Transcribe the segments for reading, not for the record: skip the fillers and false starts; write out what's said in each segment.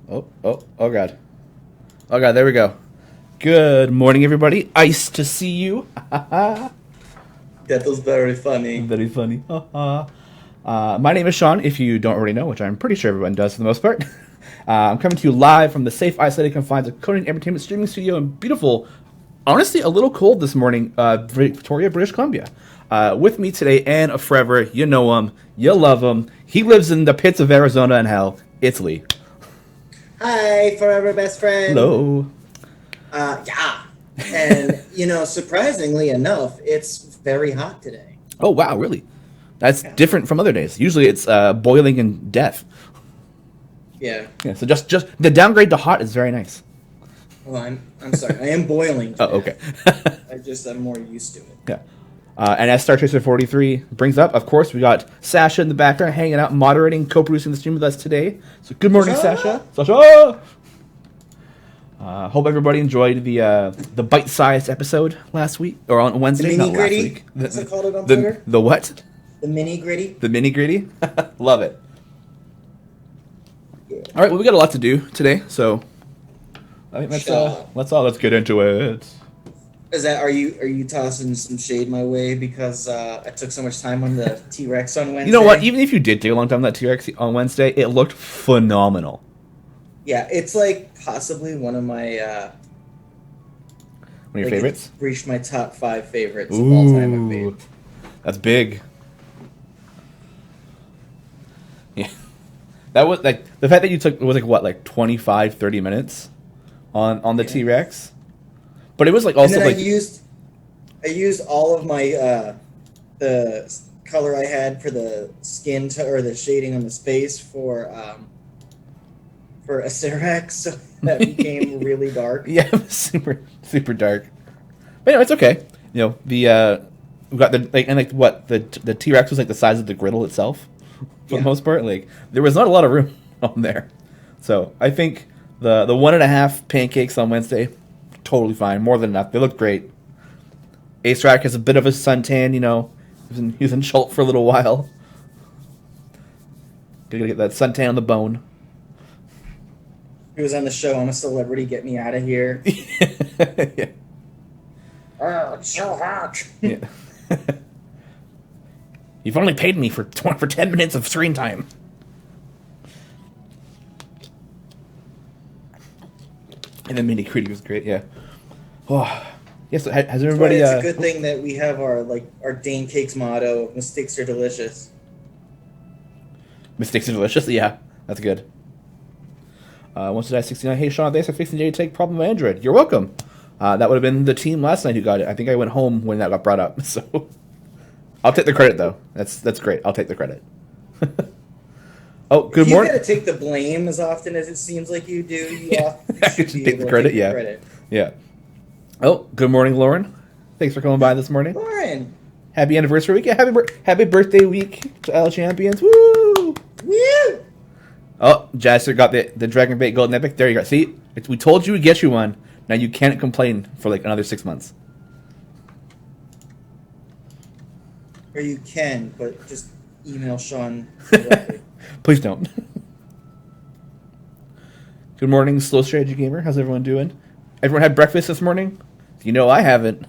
Oh God. Oh God, there we go. Good morning, everybody. Ice to see you. That was very funny. Very funny. My name is Shawn, if you don't already know, which I'm pretty sure everyone does for the most part. I'm coming to you live from the safe, isolated confines of Codename Entertainment Streaming Studio in beautiful, honestly, a little cold this morning, Victoria, British Columbia. With me today and forever, you know him, you love him. He lives in the pits of Arizona and hell. It's Lee. Hi, forever best friend. Hello. Yeah. And, surprisingly enough, it's very hot today. Oh, wow, really? That's different from other days. Usually it's boiling and death. Yeah. Yeah, so just the downgrade to hot is very nice. Well, I'm sorry. I am boiling today. Oh, okay. I'm more used to it. Yeah. And as Star Chaser 43 brings up, of course, we got Sasha in the background hanging out, moderating, co-producing the stream with us today. So good morning, Sasha. Sasha! Hope everybody enjoyed the bite-sized episode last week, or on Wednesday, the not last mini-gritty? week. What's it called on Twitter? The what? The mini-gritty? The mini-gritty? Love it. Yeah. All right, well, we got a lot to do today, so I think let's get into it. Are you tossing some shade my way because I took so much time on the T-Rex on Wednesday? You know what? Even if you did take a long time on that T-Rex on Wednesday, it looked phenomenal. Yeah, it's like possibly one of my one of your favorites? It's reached my top 5 favorites of all time I've made. That's big. Yeah. That was like the fact that you took it was like what, like 25, 30 minutes on the T-Rex. But it was like also and then like I used all of my the color I had for the skin or the shading on the space for a Cyrax, so that became really dark. Yeah, super dark. But anyway, it's okay. You know, we got the T-Rex was like the size of the Griddle itself for the most part. Like there was not a lot of room on there. So I think the 1.5 pancakes on Wednesday, totally fine, more than enough. They look great. Ace Rack has a bit of a suntan, you know. He was in Schultz for a little while. Gotta get that suntan on the bone. He was on the show. I'm a celebrity. Get me out of here. Yeah. Oh, it's so hot. Yeah. You've only paid me for 10 minutes of screen time. And the mini creaty was great, yeah. Oh, yes. So has everybody? It's a good thing that we have our Dane Cakes motto: "Mistakes are delicious." Mistakes are delicious. Yeah, that's good. Once did I 69? Hey Shawn, thanks for fixing the take problem of Android. You're welcome. That would have been the team last night who got it. I think I went home when that got brought up. So I'll take the credit though. That's great. I'll take the credit. Oh, good morning. You gotta take the blame as often as it seems like you do. You often I should take the credit. Yeah. Credit. Yeah. Oh, good morning, Lauren. Thanks for coming by this morning. Lauren, happy anniversary week. Yeah, happy birthday week to L Champions. Woo! Woo! Oh, Jasser got the Dragon Bait Golden Epic. There you go. See, we told you we'd get you one. Now you can't complain for like another 6 months. Or you can, but just email Shawn directly. Please don't. Good morning, Slow Strategy Gamer. How's everyone doing? Everyone had breakfast this morning? You know I haven't.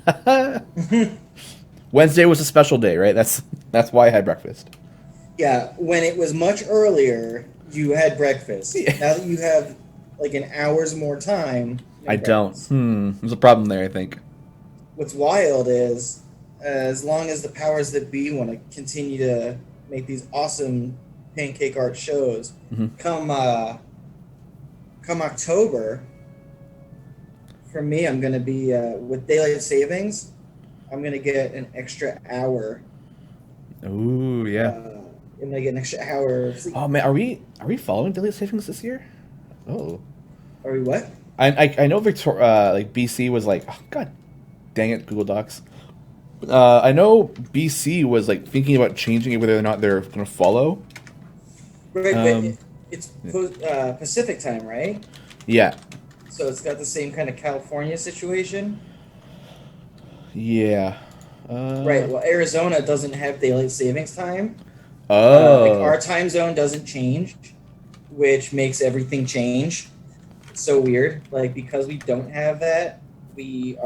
Wednesday was a special day, right? That's why I had breakfast. Yeah, when it was much earlier, you had breakfast. Yeah. Now that you have like an hour's more time, I don't. There's a problem there, I think. What's wild is, as long as the powers that be want to continue to make these awesome pancake art shows, come October, for me, I'm going to be, with daylight savings, I'm going to get an extra hour. Ooh, yeah. I'm going to get an extra hour of sleep. Oh, man, are we following daylight savings this year? Oh. Are we what? I know BC was like, oh, God dang it, Google Docs. I know BC was like thinking about changing it, whether or not they're going to follow. Right, but it's Pacific time, right? Yeah. So it's got the same kind of California situation? Yeah. Right, well, Arizona doesn't have daylight savings time. Oh. Our time zone doesn't change which makes everything change. It's so weird. Like, because we don't have that, things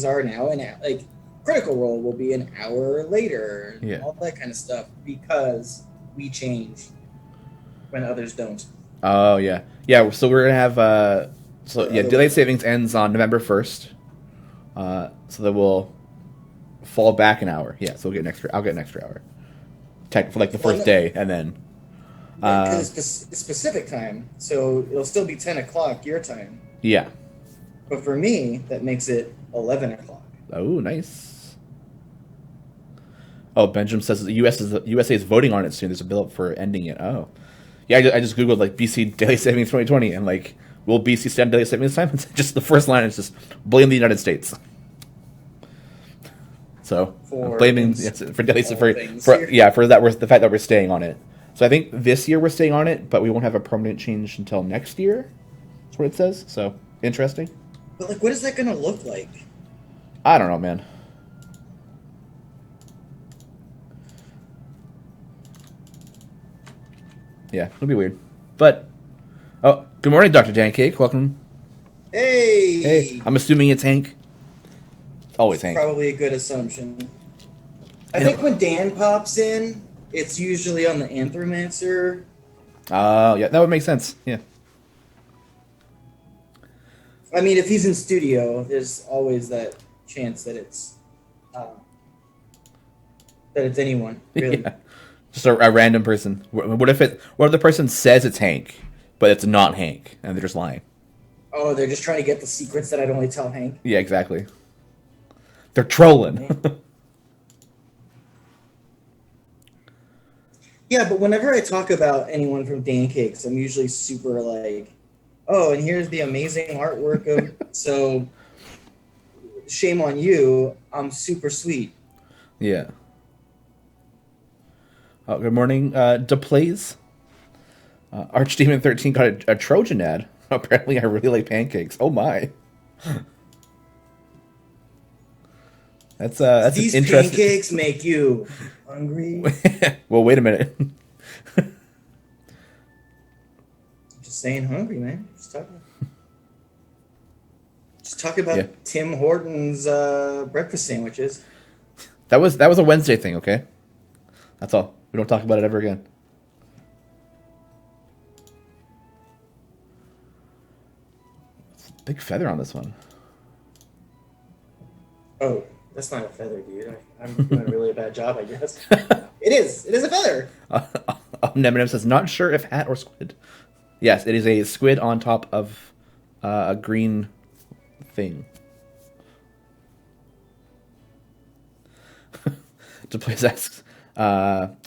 are now, and like Critical Role will be an hour later, and all that kind of stuff, because we change when others don't. Oh, yeah. Yeah, so we're going to have... Daylight Savings ends on November 1st. So that we'll fall back an hour. Yeah, so I'll get an extra hour. For like the first day, and then... Because it's Pacific time, so it'll still be 10 o'clock your time. Yeah. But for me, that makes it 11 o'clock. Oh, nice. Oh, Benjamin says the USA is voting on it soon. There's a bill up for ending it. Oh. Yeah, I just Googled, like, BC Daily Savings 2020, and, like, will BC stand Daily Savings time? It's just the first line is just blame the United States. So, blaming for Daily Savings. For the fact that we're staying on it. So I think this year we're staying on it, but we won't have a permanent change until next year. That's what it says. So, interesting. But, like, what is that going to look like? I don't know, man. Yeah, it'll be weird. But, oh, good morning, Dr. Dancake. Welcome. Hey! I'm assuming it's Hank. It's always Hank. Probably a good assumption. I think when Dan pops in, it's usually on the Anthromancer. Yeah, that would make sense. Yeah. I mean, if he's in studio, there's always that chance that it's anyone, really. Yeah. Just a random person. What if the person says it's Hank, but it's not Hank, and they're just lying? Oh, they're just trying to get the secrets that I'd only tell Hank? Yeah, exactly. They're trolling. Yeah, but whenever I talk about anyone from Dan Cakes, I'm usually super like, oh, and here's the amazing artwork of... So, shame on you. I'm super sweet. Yeah. Oh, good morning, DePlays. Archdemon 13 got a Trojan ad. Apparently, I really like pancakes. Oh my. That's These interesting. Pancakes make you hungry. Well, wait a minute. Just saying, hungry, man. Just talking about Tim Hortons breakfast sandwiches. That was a Wednesday thing, okay? That's all. We don't talk about it ever again. Big feather on this one. Oh, that's not a feather, dude. I'm doing a really bad job, I guess. It is a feather. Eminem says, not sure if hat or squid. Yes, it is a squid on top of a green thing. DePlays asks,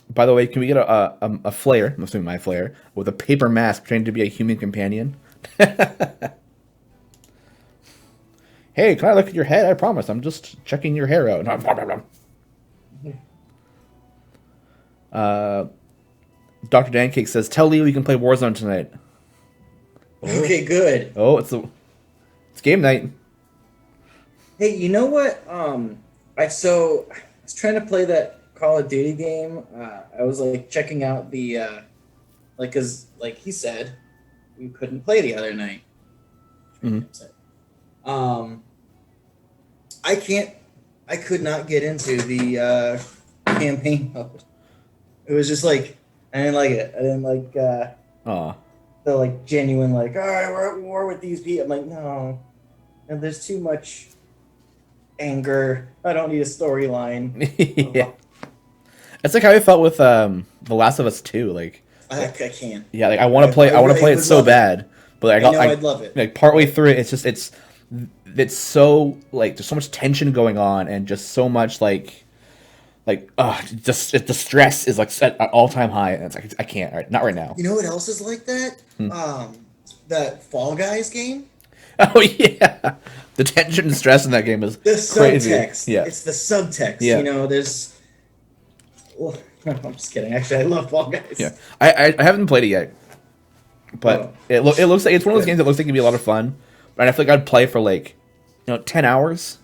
by the way, can we get a flare, I'm assuming my flare, with a paper mask pretending to be a human companion? Hey, can I look at your head? I promise. I'm just checking your hair out. Dr. Dancake says, tell Lee we can play Warzone tonight. Okay, good. Oh, it's game night. Hey, you know what? I was trying to play that Call of Duty game. I was like checking out the cause like he said, we couldn't play the other night. Mm-hmm. I could not get into the campaign mode. It was just like I didn't like it. I didn't like the like genuine like, all right, we're at war with these people. I'm like, no. And there's too much anger. I don't need a storyline. Yeah. It's like how I felt with The Last of Us 2. Like I can't. Yeah, like I want to play it so bad. But I'd love it. Like partway through it, it's so like there's so much tension going on and just so much just the stress is like set at all time high and it's like I can't not right now. You know what else is like that? That Fall Guys game. Oh yeah, the tension and stress in that game is the crazy. Subtext. Yeah, it's the subtext. Yeah. You know, there's. Well, I'm just kidding. Actually, I love Fall Guys. Yeah, I haven't played it yet, but it looks like it's one of those games that looks like it'd be a lot of fun. And I feel like I'd play for 10 hours,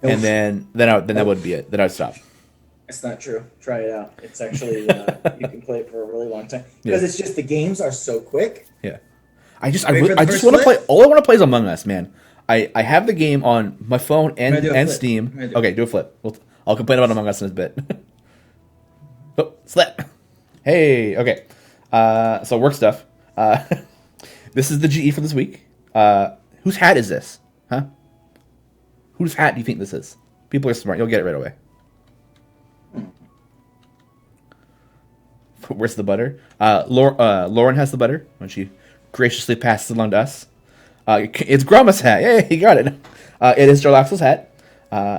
and then that would be it. Then I'd stop. It's not true. Try it out. It's actually you can play it for a really long time because it's just the games are so quick. Yeah, I just want to play. All I want to play is Among Us, man. I have the game on my phone and Steam. Okay, do a flip. I'll complain about Among Us in a bit. Oh, slap. Hey, okay. So work stuff. This is the GE for this week. Whose hat is this? Huh? Whose hat do you think this is? People are smart. You'll get it right away. Where's the butter? Lauren has the butter when she graciously passes along to us. It's Grandma's hat. Yay, he got it. It is Jarlaxle's hat.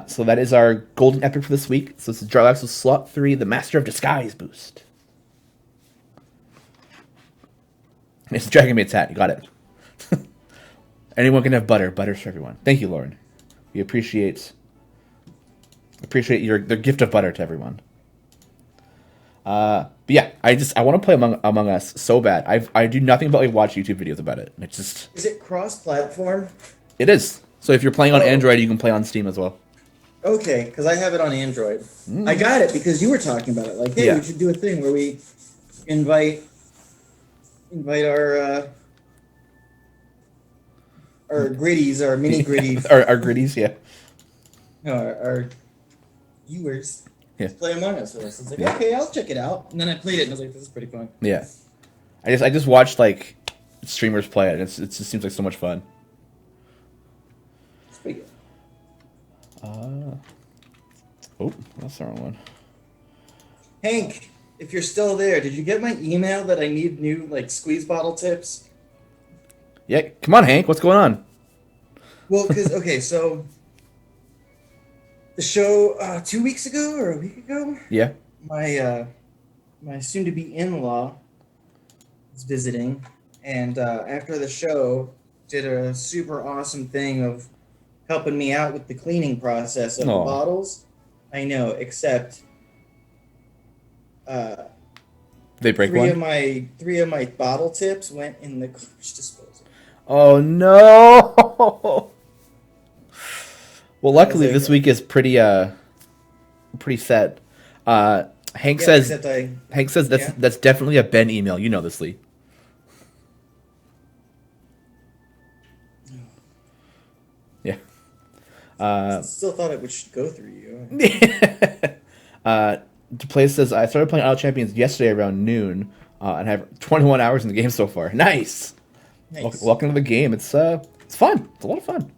So that is our golden epic for this week. So this is Jarlaxle's slot 3, the Master of Disguise boost. It's Dragonmaid's hat. You got it. Anyone can have butter. Butter's for everyone. Thank you, Lauren. We appreciate the gift of butter to everyone. But yeah, I want to play Among Us so bad. I do nothing but like watch YouTube videos about it. It's just. Is it cross-platform? It is. So if you're playing on Android, you can play on Steam as well. Okay, because I have it on Android. I got it because you were talking about it. Like, hey, we should do a thing where we invite our griddies, our mini griddies, our griddies, yeah, our viewers. Let's play Among Us with us. It's like, okay, I'll check it out. And then I played it, and I was like, this is pretty fun. Yeah, I just watched like streamers play it. And it just seems like so much fun. It's pretty good. Oh, that's the wrong one. Hank, if you're still there, did you get my email that I need new like squeeze bottle tips? Yeah, come on, Hank. What's going on? Well, because okay, so the show 2 weeks ago or a week ago. Yeah. My soon-to-be in-law was visiting, and after the show, did a super awesome thing of helping me out with the cleaning process of the bottles. I know, except they break three of my bottle tips went in the garbage disposal. Oh no! Well, luckily this week is pretty set. Hank says that's definitely a Ben email. You know this, Lee. Yeah. Still thought it should go through you. DePlace says I started playing Auto Champions yesterday around noon, and have 21 hours in the game so far. Nice. Welcome to the game. It's fun. It's a lot of fun.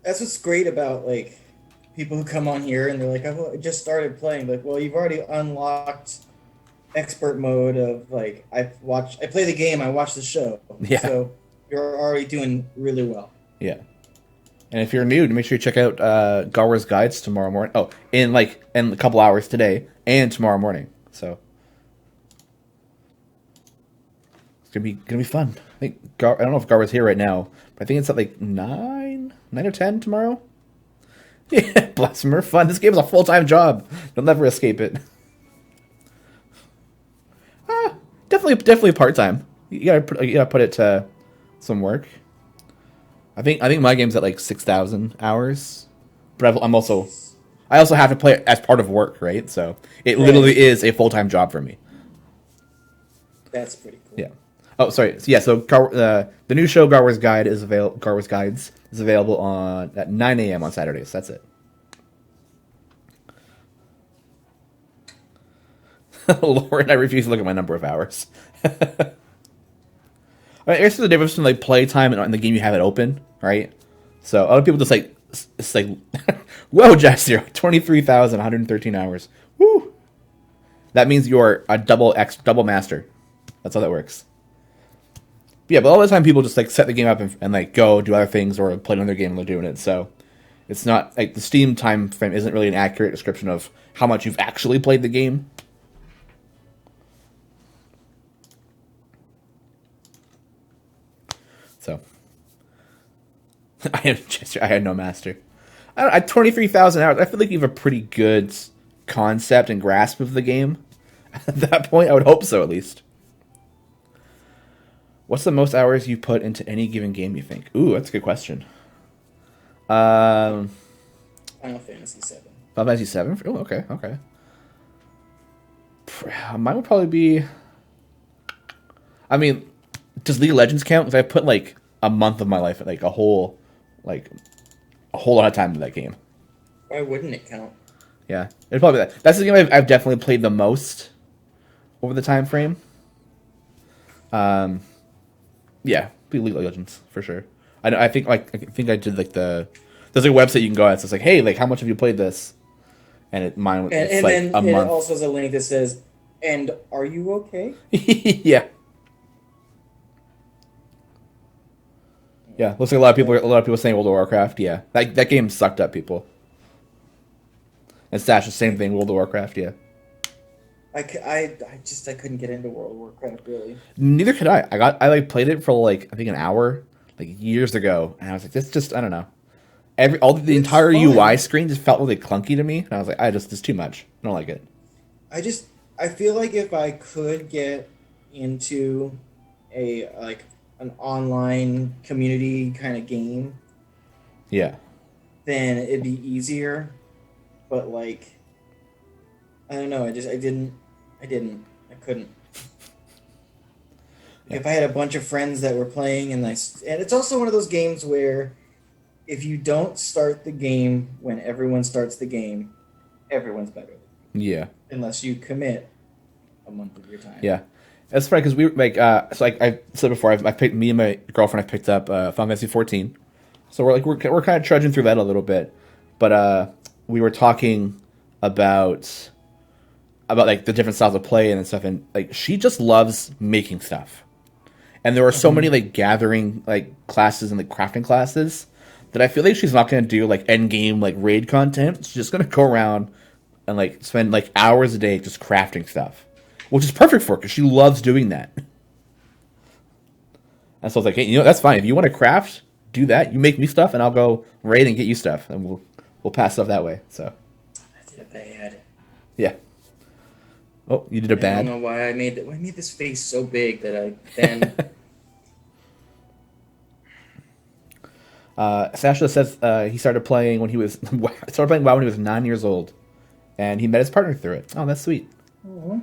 That's what's great about like people who come on here and they're like, I just started playing. Like, well, you've already unlocked expert mode of like I play the game, I watch the show. Yeah. So you're already doing really well. Yeah. And if you're new, make sure you check out Garwar's Guides tomorrow morning. Oh, in a couple hours today and tomorrow morning. So it's gonna be fun. I think I don't know if Garwar's here right now, but I think it's at like 9 or 10 tomorrow. Yeah, Blasphemer fun. This game is a full-time job. You'll never escape it. Definitely part-time. You gotta put it to some work. I think my game's at like 6,000 hours, but I also have to play it as part of work, right? So it literally is a full-time job for me. That's pretty cool. Yeah. Oh, sorry. So, yeah. So the new show Garwar's Guides is available at 9 a.m. on Saturdays. That's it. Lauren, I refuse to look at my number of hours. I guess there's a difference between like playtime and the game you have it open, right? So other people just like it's like, whoa, Jester, 23,113 hours. Woo! That means you're a double master. That's how that works. Yeah, but all the time people just like set the game up and like go do other things or play another game and they're doing it. So it's not like the Steam time frame isn't really an accurate description of how much you've actually played the game. So I had no master. I 23,000 hours. I feel like you have a pretty good concept and grasp of the game. At that point, I would hope so, at least. What's the most hours you put into any given game, you think? Ooh, that's a good question. Final Fantasy VII. Final Fantasy VII? Oh, okay. Mine would probably be. I mean, does League of Legends count? Because I put like a month of my life, like a whole lot of time in that game. Why wouldn't it count? Yeah, it'd probably be that. That's the game I've definitely played the most over the time frame. Yeah, be League of Legends for sure. I think I did like there's a website you can go at. So it's like, hey, like how much have you played this? And mine it's and like then a month. It also has a link that says, "And are you okay?" Yeah. Yeah, looks like a lot of people saying World of Warcraft. Yeah, that game sucked up people. And Stash, the same thing. World of Warcraft. Yeah. I couldn't get into World of Warcraft really. Neither could I. I like played it for like I think an hour, like years ago, and I was like, this just I don't know. The entire fun. UI screen just felt really clunky to me, and I was like, it's too much. I don't like it. I feel like if I could get into an online community kind of game, yeah, then it'd be easier. But like, I don't know. I couldn't. Yeah. If I had a bunch of friends that were playing, and it's also one of those games where if you don't start the game when everyone starts the game, everyone's better. Yeah. Unless you commit a month of your time. Yeah. That's funny because we I said before, me and my girlfriend have picked up Final Fantasy 14, so we're kind of trudging through that a little bit, but we were talking about like the different styles of play and stuff, and like she just loves making stuff, and there are so many like gathering like classes and like crafting classes that I feel like she's not going to do like end game like raid content. She's just going to go around and like spend like hours a day just crafting stuff, which is perfect for her because she loves doing that. And so I was like, hey, that's fine. If you want to craft, do that. You make me stuff, and I'll go raid and get you stuff, and we'll pass stuff that way. So I did a bad. Yeah. Oh, you did a bad. I don't know why I made this face so big that I then. Sasha says he started playing WoW when he was 9 years old, and he met his partner through it. Oh, that's sweet. Mm-hmm.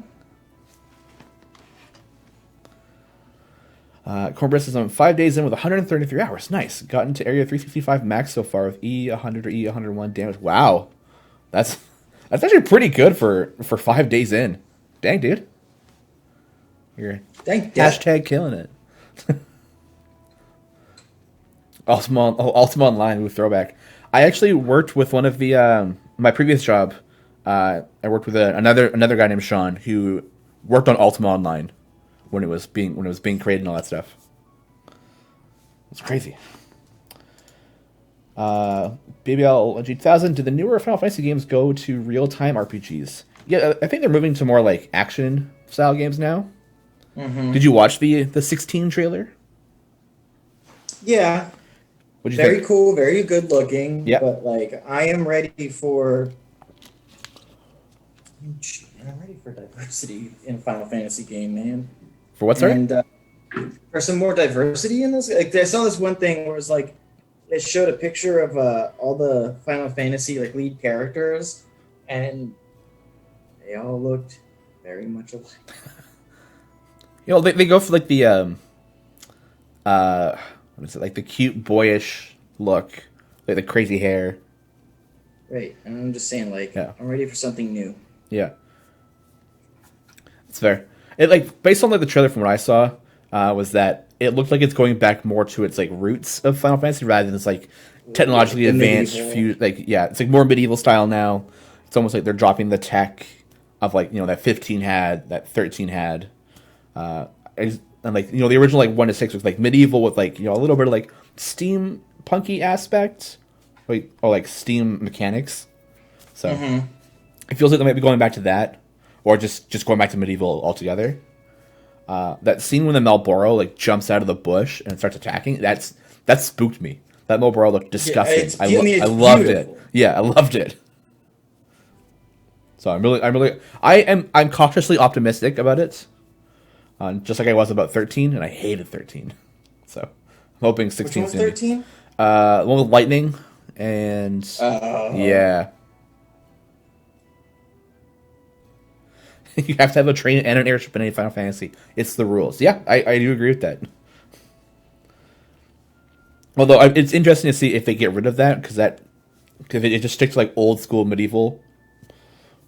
Cornbread says I'm 5 days in with 133 hours. Nice. Got into Area 365 max so far with E100 or E101 damage. Wow, that's actually pretty good for 5 days in. Dang, dude. You're hashtag killing it. Ultima Online with throwback. I actually worked with one of the my previous job. I worked with another guy named Shawn who worked on Ultima Online when it was being created and all that stuff. It's crazy. BBL G2000. Did the newer Final Fantasy games go to real-time RPGs? Yeah, I think they're moving to more like action style games now. Mm-hmm. Did you watch the 16 trailer? Yeah. What'd you very think? Cool, very good looking. Yeah. But like, I am ready for. I'm ready for diversity in Final Fantasy game, man. For what, sorry? And for some more diversity in this. Like, I saw this one thing where it's like, it showed a picture of all the Final Fantasy like lead characters, and they all looked very much alike. They go for like the what is it, like the cute boyish look, like the crazy hair. Right, and I'm just saying, like, yeah. I'm ready for something new. Yeah, it's fair. It like based on like the trailer from what I saw, was that it looked like it's going back more to its like roots of Final Fantasy rather than this like technologically advanced it's like more medieval style now. It's almost like they're dropping the tech of like that 15 had, that 13 had, and like the original like 1 to 6 was like medieval with like a little bit of like steampunky aspect, or like steam mechanics. So it feels like they might be going back to that, or just going back to medieval altogether. That scene when the Malboro like jumps out of the bush and starts attacking, that spooked me. That Malboro looked disgusting. I loved it. Yeah, I loved it. So I'm cautiously optimistic about it. Just like I was about 13, and I hated 13. So I'm hoping 16. Which one was 13? The one with lightning and yeah. You have to have a train and an airship in any Final Fantasy. It's the rules. Yeah, I do agree with that. Although it's interesting to see if they get rid of that, because if it just sticks to like old school medieval,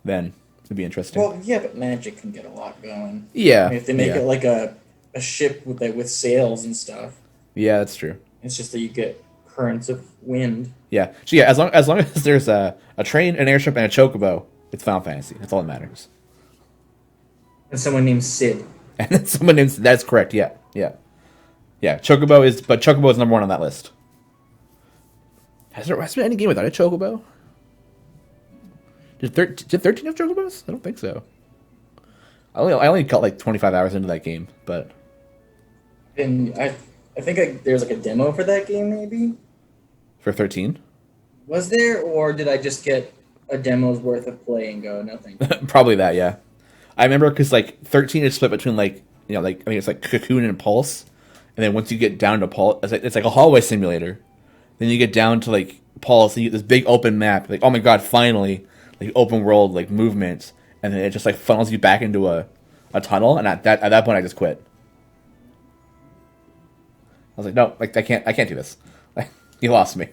then it'd be interesting. Well, yeah, but magic can get a lot going. Yeah, I mean, if they make it like a ship with sails and stuff. Yeah, that's true. It's just that you get currents of wind. Yeah, so yeah, as long as there's a train, an airship, and a chocobo, it's Final Fantasy. That's all that matters. And someone named Sid. And someone named that's correct. Yeah. Chocobo is number 1 on that list. Has there been any game without a chocobo? Did 13 have chocobos? I don't think so. I only got like 25 hours into that game, but. And I think there's like a demo for that game, maybe. For 13. Was there, or did I just get a demo's worth of play and go nothing? Probably that, yeah. I remember because like 13 is split between like it's like Cocoon and Pulse, and then once you get down to Pulse, it's like a hallway simulator. Then you get down to like Pulse, and you get this big open map. Like, oh my god, finally, like open world like movements, and then it just like funnels you back into a tunnel. And at that point, I just quit. I was like, no, like I can't do this. Like, you lost me.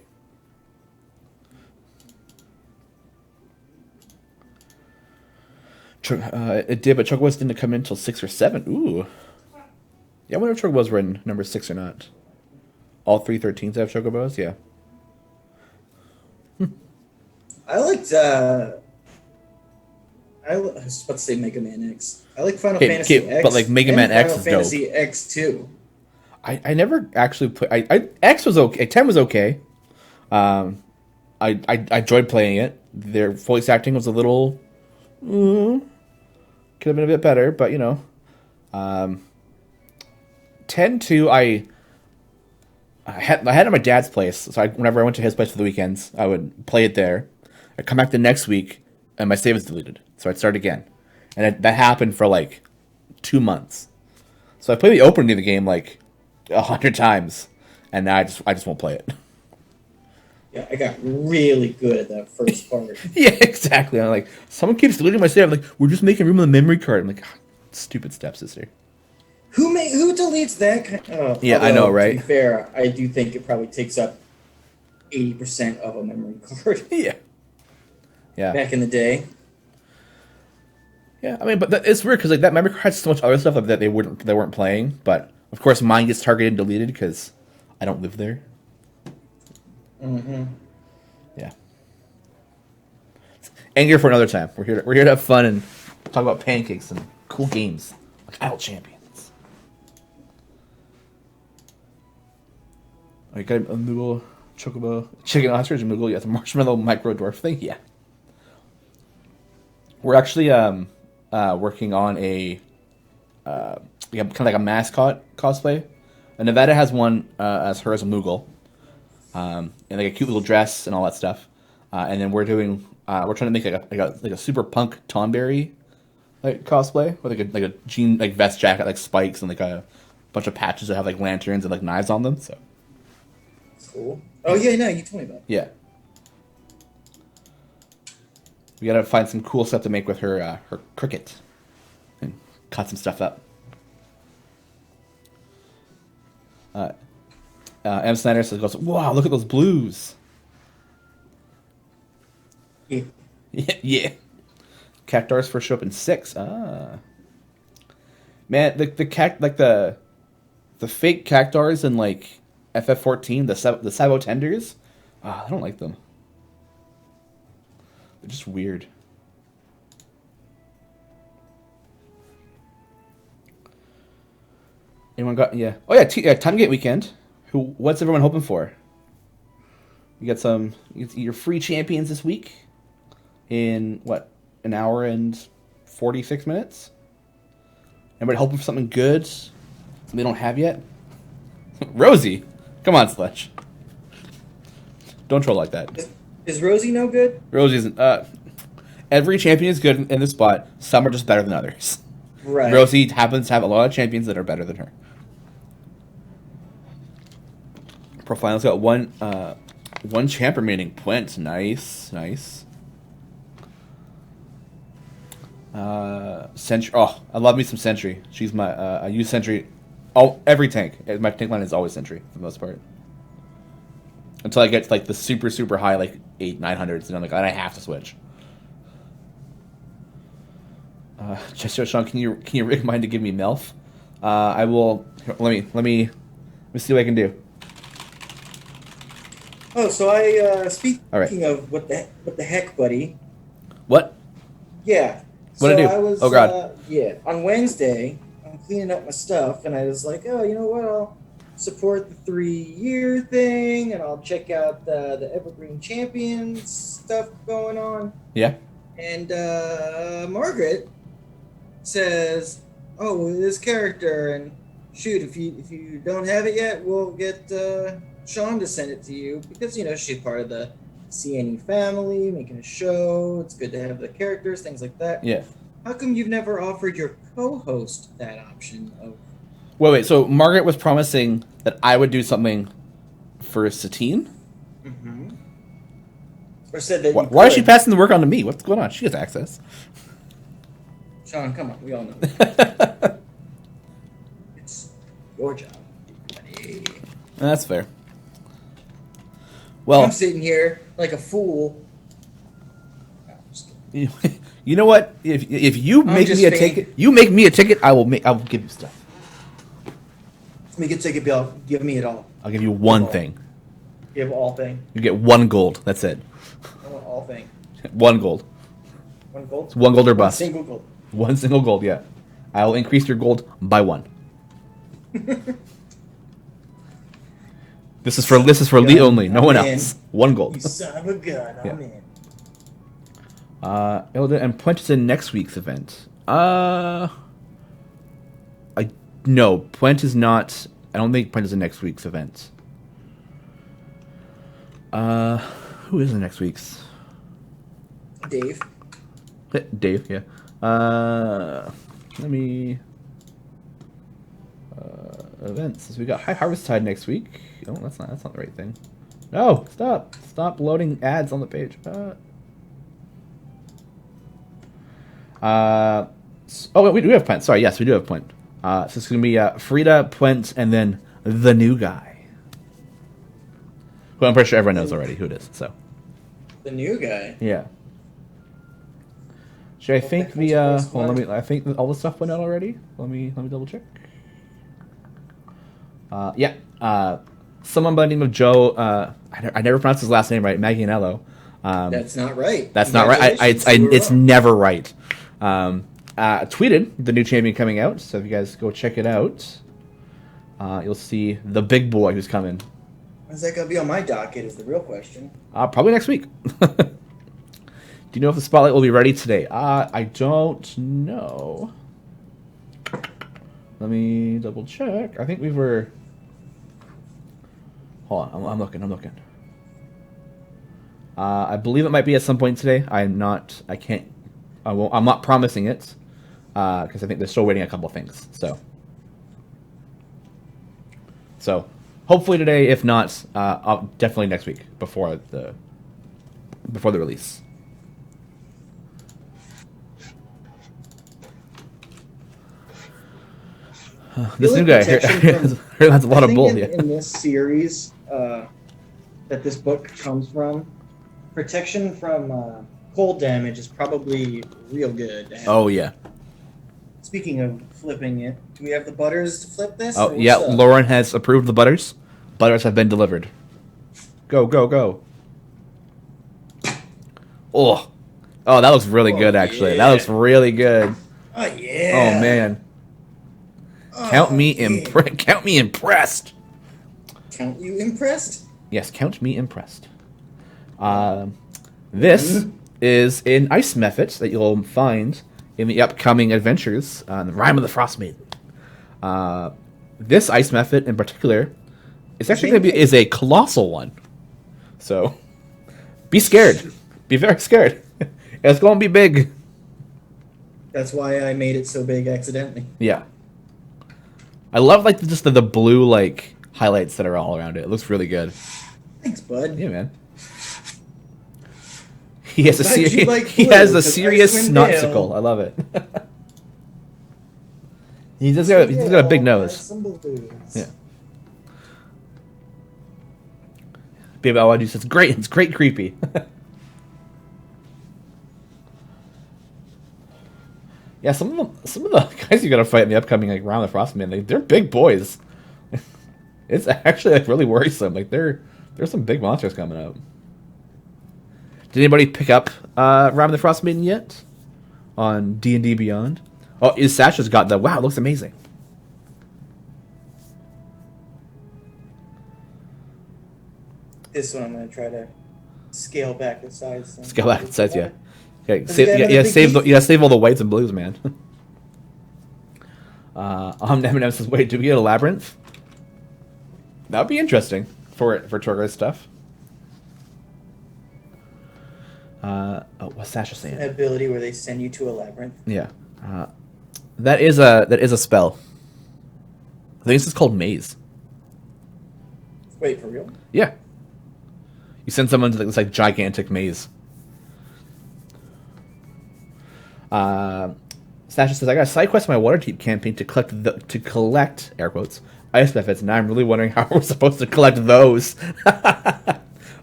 It did, but Chocobos didn't come in until 6 or 7. Ooh. Yeah, I wonder if Chocobos were in number 6 or not. All 3 13s have Chocobos? Yeah. I liked, I was about to say Mega Man X. I like Final Fantasy X. But like Mega Man X is dope. Final Fantasy X too. I never actually played. X was okay. 10 was okay. I enjoyed playing it. Their voice acting was a little. Could have been a bit better, but 10-2, I had it at my dad's place, so whenever I went to his place for the weekends, I would play it there. I'd come back the next week, and my save was deleted, so I'd start again. And that happened for like 2 months. So I played the opening of the game like 100 times, and now I just won't play it. Yeah, I got really good at that first part. Yeah, exactly. I'm like, someone keeps deleting my save. I'm like, we're just making room on the memory card. I'm like, stupid stepsister. Who deletes that kind of... Yeah, I know, right? To be fair, I do think it probably takes up 80% of a memory card. Yeah. Back in the day. Yeah, I mean, but it's weird because like that memory card had so much other stuff that they weren't playing. But of course, mine gets targeted and deleted because I don't live there. Mm-hmm. Yeah. Anger for another time. We're here to have fun and talk about pancakes and cool games like Idle Champions. Oh, you got a Moogle, Chocobo, Chicken Ostrich, and Moogle. You got the Marshmallow Micro Dwarf thing. Yeah. We're actually working on a kind of like a mascot cosplay. And Nevada has one as her as a Moogle. And like a cute little dress and all that stuff, and then we're trying to make like a super punk Tonberry like cosplay with like a jean like vest jacket like spikes and like a bunch of patches that have like lanterns and like knives on them. So cool. Oh yeah, no, you told me about. Yeah, we gotta find some cool stuff to make with her cricket and cut some stuff up. M. Snyder goes, wow, look at those blues. Yeah. Yeah. Cactars first show up in 6. Ah. Man, the fake Cactars in like FF14, the Sabo Tenders, I don't like them. They're just weird. Anyone got Oh yeah, Timegate weekend. What's everyone hoping for? You got your free champions this week in an hour and 46 minutes. Everybody hoping for something good they don't have yet. Rosie, come on, Sledge. Don't troll like that. Is Rosie no good? Rosie isn't. Every champion is good in this spot. Some are just better than others. Right. Rosie happens to have a lot of champions that are better than her. Profile's got one champ remaining. Gwent, nice. Sentry. Oh, I love me some Sentry. She's my I use Sentry. Oh, every tank. My tank line is always Sentry for the most part. Until I get to, like, the super super high, like 800-900s, and I'm like, I have to switch. Just Shawn, can you rig mine to give me Melf? I will. Let me see what I can do. Oh, so I speaking All right. of what the heck, buddy. What? Yeah. What'd I do? I was, oh God. yeah. On Wednesday, I'm cleaning up my stuff, and I was like, oh, you know what? I'll support the 3-year thing, and I'll check out the Evergreen Champions stuff going on. Yeah. And Margaret says, "Oh, this character, and shoot, if you don't have it yet, we'll get Shawn to send it to you because she's part of the CNE family, making a show. It's good to have the characters, things like that. Yeah. How come you've never offered your co-host that option of?" Wait. So Margaret was promising that I would do something for Satine? Mm-hmm. Or said that Why is she passing the work on to me? What's going on? She has access. Shawn, come on. We all know. It's your job, buddy. That's fair. Well, I'm sitting here like a fool. You know what? If you make me a ticket, I will give you stuff. Make a ticket bill. Give me it all. I'll give you one thing. Give all thing. You get 1 gold. That's it. I want all thing. 1 gold. 1 gold. It's 1 gold or bust. 1 single gold. 1 single gold. Yeah, I will increase your gold by 1. This is for Lee only. No one else. 1 gold. You son of a gun. I'm in. Ilda and Puent is in next week's event. No, Puent is not. I don't think Puent is in next week's event. Who is in next week's? Dave. Dave, yeah. Let me. Events. So we got High Harvest Tide next week. Oh, that's not the right thing. No, stop loading ads on the page. We do have Puent. Sorry, yes, we do have Puent. So it's going to be Frida, Puent, and then the new guy. Who I'm pretty sure everyone knows already who it is. So. The new guy? Yeah. Should I think the... I think all the stuff went out already. Let me double check. Yeah. Someone by the name of Joe... I never pronounced his last name right. Maggianello. That's not right. That's not right. It's never right. Tweeted the new champion coming out, so if you guys go check it out, you'll see the big boy who's coming. When's that gonna be on my docket is the real question. Probably next week. Do you know if the spotlight will be ready today? I don't know. Let me double check. I think we were... Hold on, I'm looking. I believe it might be at some point today. I'm not promising it. Because I think they're still waiting a couple of things. So hopefully today, if not, definitely next week before the release. This new guy here has a lot of bull. In this series that this book comes from, protection from cold damage is probably real good. Oh yeah. Speaking of flipping it, do we have the butters to flip this? Oh yeah, Lauren has approved the butters. Butters have been delivered. Go. Oh, that looks really good actually. Yeah. That looks really good. Oh yeah. Oh man. Count me impressed. Count you impressed? Yes, count me impressed. This is an ice method that you'll find in the upcoming adventures, the Rime of the Frost Maiden. This ice method in particular is actually going to be a colossal one. So, be scared. Be very scared. It's going to be big. That's why I made it so big accidentally. Yeah. I love just the blue highlights that are all around it. It looks really good. Thanks, bud. Yeah, man. He has a he has a serious snotsicle. I love it. He's got a big nose. Yeah. Baby Awadu says, "Great, it's great creepy." Yeah, some of the guys you gotta fight in the upcoming like Round of the Frostman, they're big boys. It's actually like really worrisome. Like there's some big monsters coming up. Did anybody pick up Round of the Frostmaiden yet on D&D Beyond? Oh, Sasha's got the wow, it looks amazing. This one I'm gonna try to scale back the size. Scale back the size, yeah. Okay, save all the whites and blues, man. Eminem says, "Wait, do we get a labyrinth?" That would be interesting for Torgo's stuff. What's Sasha saying? An ability where they send you to a labyrinth. Yeah, that is a spell. I think this is called Maze. Wait, for real? Yeah. You send someone to this like gigantic maze. Sasha says, "I got a side quest in my Waterdeep campaign to collect air quotes ice buffets, and now I'm really wondering how we're supposed to collect those."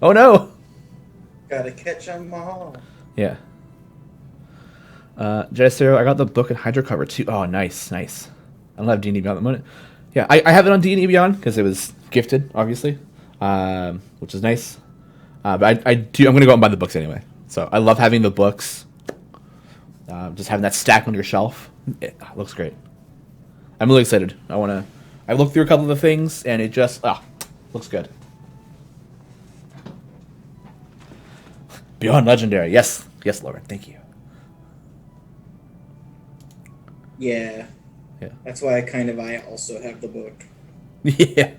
Oh no! Gotta catch 'em all. Yeah. Jester, I got the book and Hydro cover too. Oh, nice. I don't have D&D Beyond at the moment. Yeah, I have it on D&D Beyond because it was gifted, obviously, which is nice. But I'm going to go and buy the books anyway. So I love having the books. Just having that stack on your shelf. It looks great. I'm really excited. I looked through a couple of the things, and it just, looks good. Beyond Legendary. Yes, Lauren. Thank you. Yeah. That's why I also have the book. Yeah.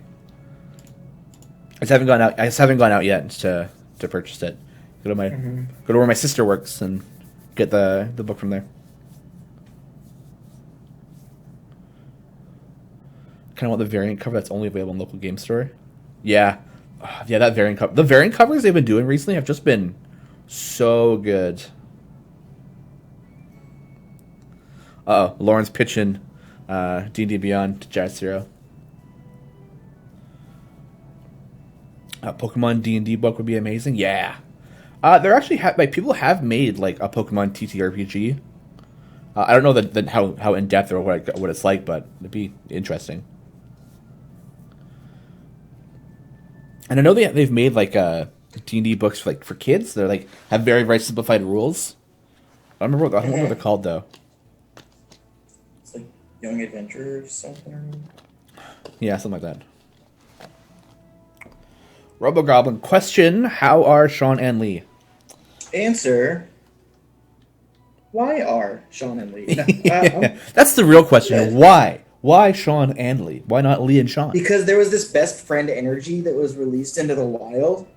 I just haven't gone out yet to purchase it. Go to where my sister works and get the book from there. Kind of want the variant cover that's only available in local game store. Yeah, that variant cover. The variant covers they've been doing recently have just been so good. Lauren's pitching D&D Beyond to Jazz Zero. Pokemon D&D book would be amazing. Yeah. There actually people have made like a Pokemon TTRPG. I don't know how in depth or what it's like, but it'd be interesting. And I know they've made like D&D books for kids. They're like have very very simplified rules. I don't remember what they're called though. It's like Young Adventure or something. Yeah, something like that. RoboGoblin question: how are Shawn and Lee? Answer: why are Shawn and Lee? That's the real question. Why? Why Shawn and Lee? Why not Lee and Shawn? Because there was this best friend energy that was released into the wild,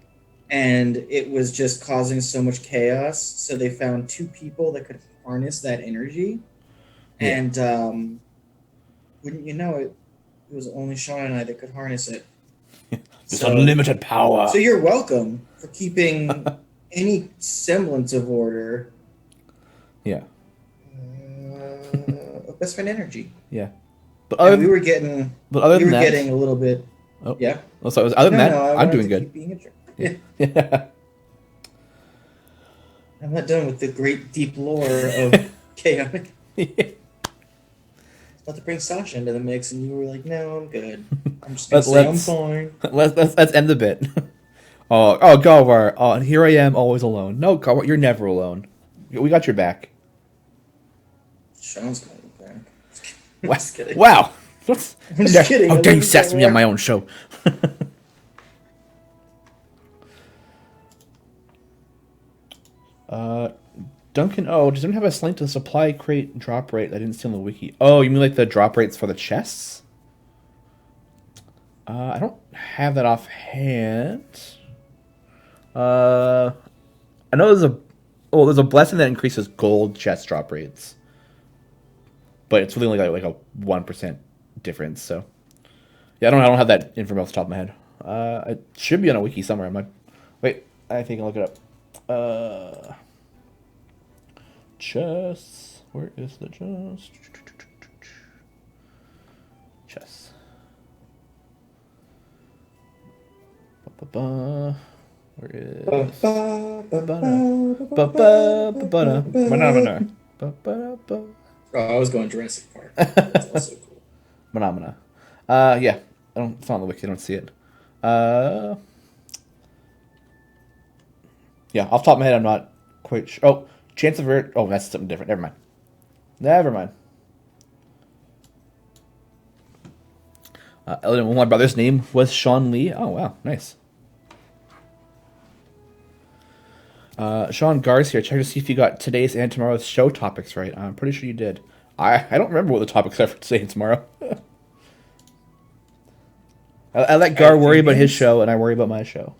and it was just causing so much chaos. So they found two people that could harness that energy, and wouldn't you know it, it was only Shawn and I that could harness it. It's unlimited power. So you're welcome for keeping any semblance of order. Yeah. Best friend energy. Yeah. But we were getting a little bit. Oh. Yeah. Oh, so other than that, I'm doing good. Yeah. I'm not done with the great deep lore of chaotic. About to bring Sasha into the mix, and you were like, "No, I'm good. I'm just gonna say I'm fine." Let's end the bit. Oh, Galvar. Oh, and here I am, always alone. No, Galvar, you're never alone. We got your back. Shawn's got your back. Just kidding. Wow. I'm just kidding. How dare you sass me on my own show? Duncan, does anyone have a link to the supply crate drop rate I didn't see on the wiki? Oh, you mean like the drop rates for the chests? I don't have that offhand. I know there's a blessing that increases gold chest drop rates, but it's really only like a 1% difference. So yeah, I don't have that information off the top of my head. It should be on a wiki somewhere. Wait, I think I'll look it up. Chess. Where is the chess? Chess. Where is... Oh, I was going Jurassic Park. That's also cool. Phenomena. Yeah. It's not on the wiki. I don't see it. Yeah, off the top of my head, I'm not quite sure. Oh, Chance of Earth. Oh, that's something different. Never mind. My brother's name was Shawn Lee. Oh, wow. Nice. Sean Gars here. Check to see if you got today's and tomorrow's show topics right. I'm pretty sure you did. I don't remember what the topics are for today and tomorrow. I let Gar worry about his show, and I worry about my show.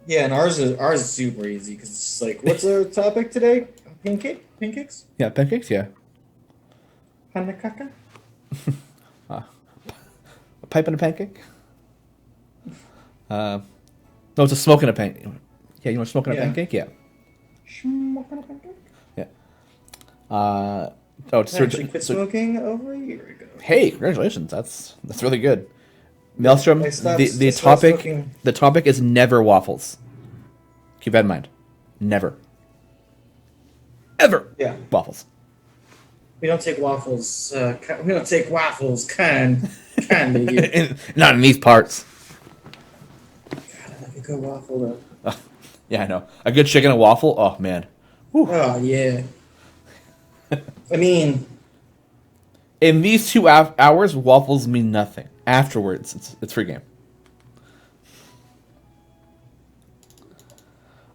Yeah, and ours is super easy because it's just like, what's our topic today? Pancakes? Yeah, pancakes. Yeah. Panakaka? A pipe and a pancake. No, it's a smoke and a pancake. Yeah, you want to smoke and a pancake? Yeah. Smoking a pancake? Yeah. I actually quit smoking over a year ago. Hey, congratulations! That's really good. Maelstrom, the topic is never waffles. Keep that in mind. Never. Ever. Yeah. Waffles. We don't take waffles. We don't take waffles, kind of you. Not in these parts. God, I love a good waffle though. Yeah, I know. A good chicken and waffle. Oh man. Whew. Oh yeah. I mean, in these 2 hours, waffles mean nothing. Afterwards, it's free game.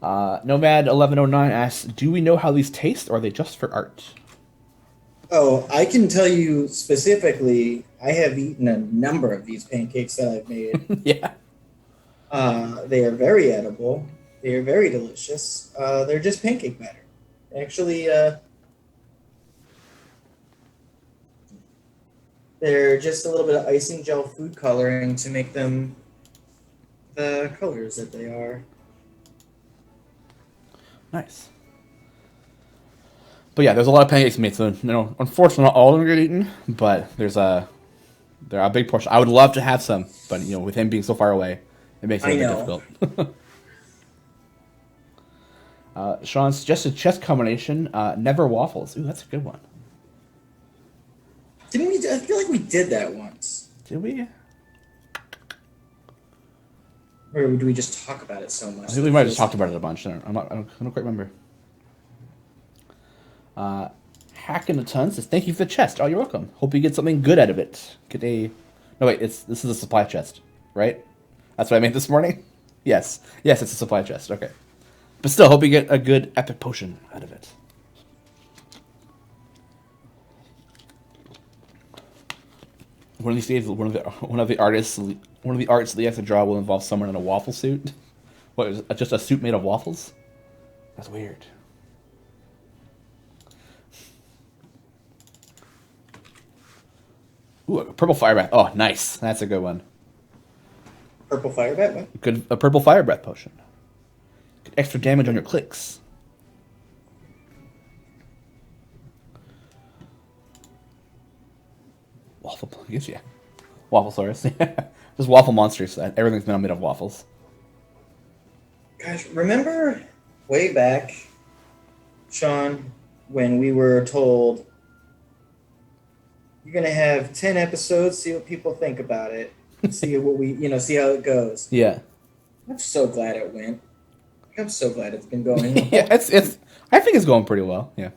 Nomad1109 asks, do we know how these taste, or are they just for art? Oh, I can tell you specifically, I have eaten a number of these pancakes that I've made. Yeah. They are very edible. They are very delicious. They're just pancake batter. Actually, they're just a little bit of icing gel food coloring to make them the colors that they are. Nice. But yeah, there's a lot of pancakes made, so unfortunately not all of them get eaten, but they're a big portion. I would love to have some, but with him being so far away, it makes it a bit difficult. Sean suggested chess combination, never waffles. Ooh, that's a good one. Didn't we? I feel like we did that once. Did we? Or do we just talk about it so much? I think we might have just talked about it a bunch. I don't quite remember. Hacking a ton says, thank you for the chest. Oh, you're welcome. Hope you get something good out of it. No, wait, this is a supply chest, right? That's what I made this morning? Yes, it's a supply chest. Okay. But still, hope you get a good epic potion out of it. One of these days, one of the arts Lee has to draw will involve someone in a waffle suit. What, is it just a suit made of waffles? That's weird. Ooh, a purple fire breath. Oh, nice. That's a good one. Purple fire breath? What? A purple fire breath potion. Get extra damage on your clicks. Waffle, yeah. Wafflesaurus. Just waffle monsters. Everything's now made of waffles. Gosh, remember way back, Sean, when we were told you're gonna have 10 episodes, see what people think about it, see what see how it goes. Yeah. I'm so glad it went. I'm so glad it's been going well. Yeah, it's. I think it's going pretty well. Yeah.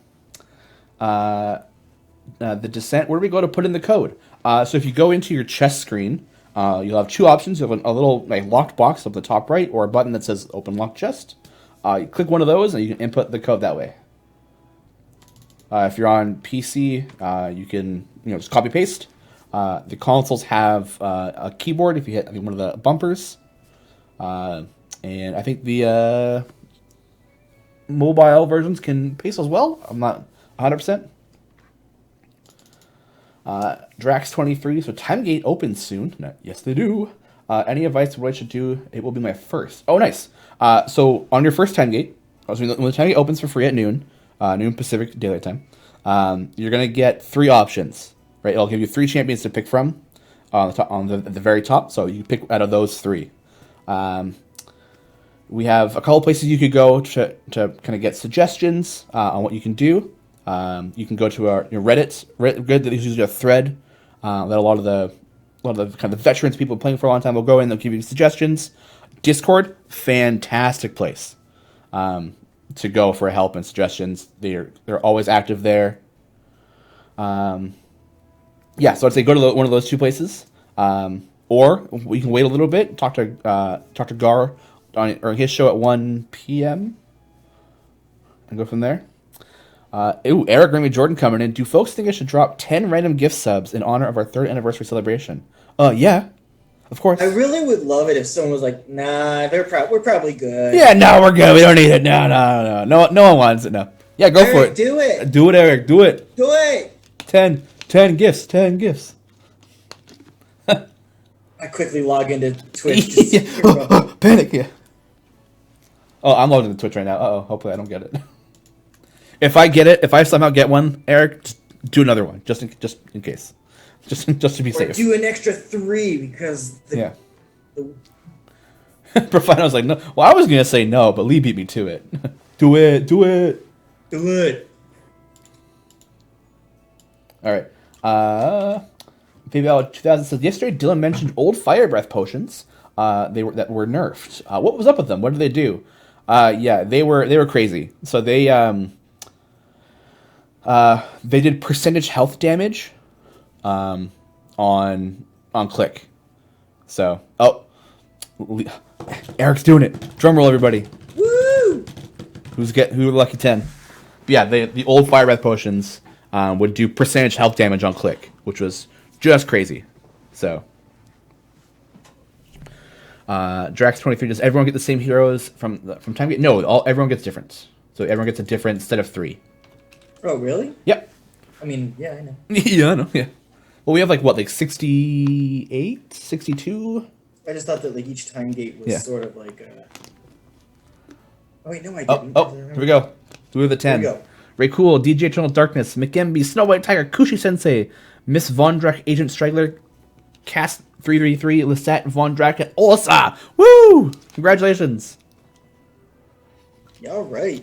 The descent. Where do we go to put in the code? So if you go into your chess screen, you'll have 2 options. You have a little locked box up the top right, or a button that says Open Lock Chest. You click one of those, and you can input the code that way. If you're on PC, you can just copy paste. The consoles have a keyboard if you hit one of the bumpers, and I think the mobile versions can paste as well. I'm not 100%. Drax23, so Timegate opens soon. Yes, they do. Any advice on what I should do? It will be my first. Oh, nice. So on your first time gate, when the time gate opens for free at noon Pacific Daylight Time, you're gonna get 3 options. Right, it'll give you 3 champions to pick from on the very top. So you pick out of those 3. We have a couple places you could go to kind of get suggestions on what you can do. You can go to our Reddit. That is usually a thread that a lot of the kind of veterans, people playing for a long time, will go in. They'll give you suggestions. Discord, fantastic place to go for help and suggestions. They're always active there. So I'd say go to one of those 2 places, or we can wait a little bit. Talk to Gar on his show at 1 p.m. and go from there. Eric Remy Jordan coming in. Do folks think I should drop 10 random gift subs in honor of our 3rd anniversary celebration? Yeah, of course. I really would love it if someone was like, "Nah, we're probably good." Yeah, no, we're good. We don't need it. No one wants it. No. Yeah, go Eric, for it. Do it. Do it, Eric. Do it. Do it. 10 gifts. 10 gifts. I quickly log into Twitch. Panic. Yeah. Oh, I'm logged into Twitch right now. Hopefully I don't get it. If I get it, if I somehow get one, Eric, just do another one, just in case, just to be safe. Do an extra 3 because Profano was like, no. Well, I was gonna say no, but Lee beat me to it. Do it. All right. Baby Out 2000 says yesterday Dylan mentioned old fire breath potions. That were nerfed. What was up with them? What did they do? They were crazy. So they did percentage health damage on click. So Eric's doing it. Drum roll, everybody. Woo! Who lucky 10? Yeah, the old fire breath potions would do percentage health damage on click, which was just crazy. So Drax23, does everyone get the same heroes from time gate? No, everyone gets different. So everyone gets a different set of 3. Oh, really? Yep. I mean, yeah, I know. Yeah, I know, yeah. Well, we have like 68, 62? I just thought that each time gate was sort of like Oh, wait, no, I didn't. Here we go. We have the 10. Here we go. Ray Cool, DJ Eternal Darkness, McGemby, Snow White Tiger, Kushi Sensei, Miss Vondrak, Agent Stragler, Cast 333, Lisette, Vondrak, and Olsa! Woo! Congratulations. Yeah, all right.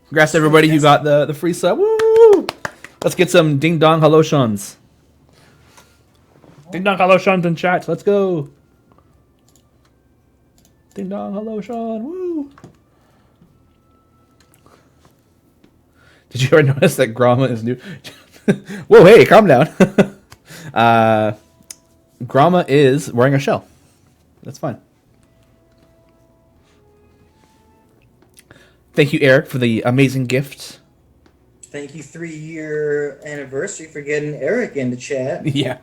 Congrats to everybody who got the free sub. Woo! Let's get some ding dong hello Shawns. Ding dong hello Shawns in chat. Let's go. Ding dong hello Shawn. Woo! Did you ever notice that Gromma is new? Whoa, hey, calm down. Gromma is wearing a shell. That's fine. Thank you, Eric, for the amazing gift. Thank you, 3-year anniversary, for getting Eric into chat. Yeah.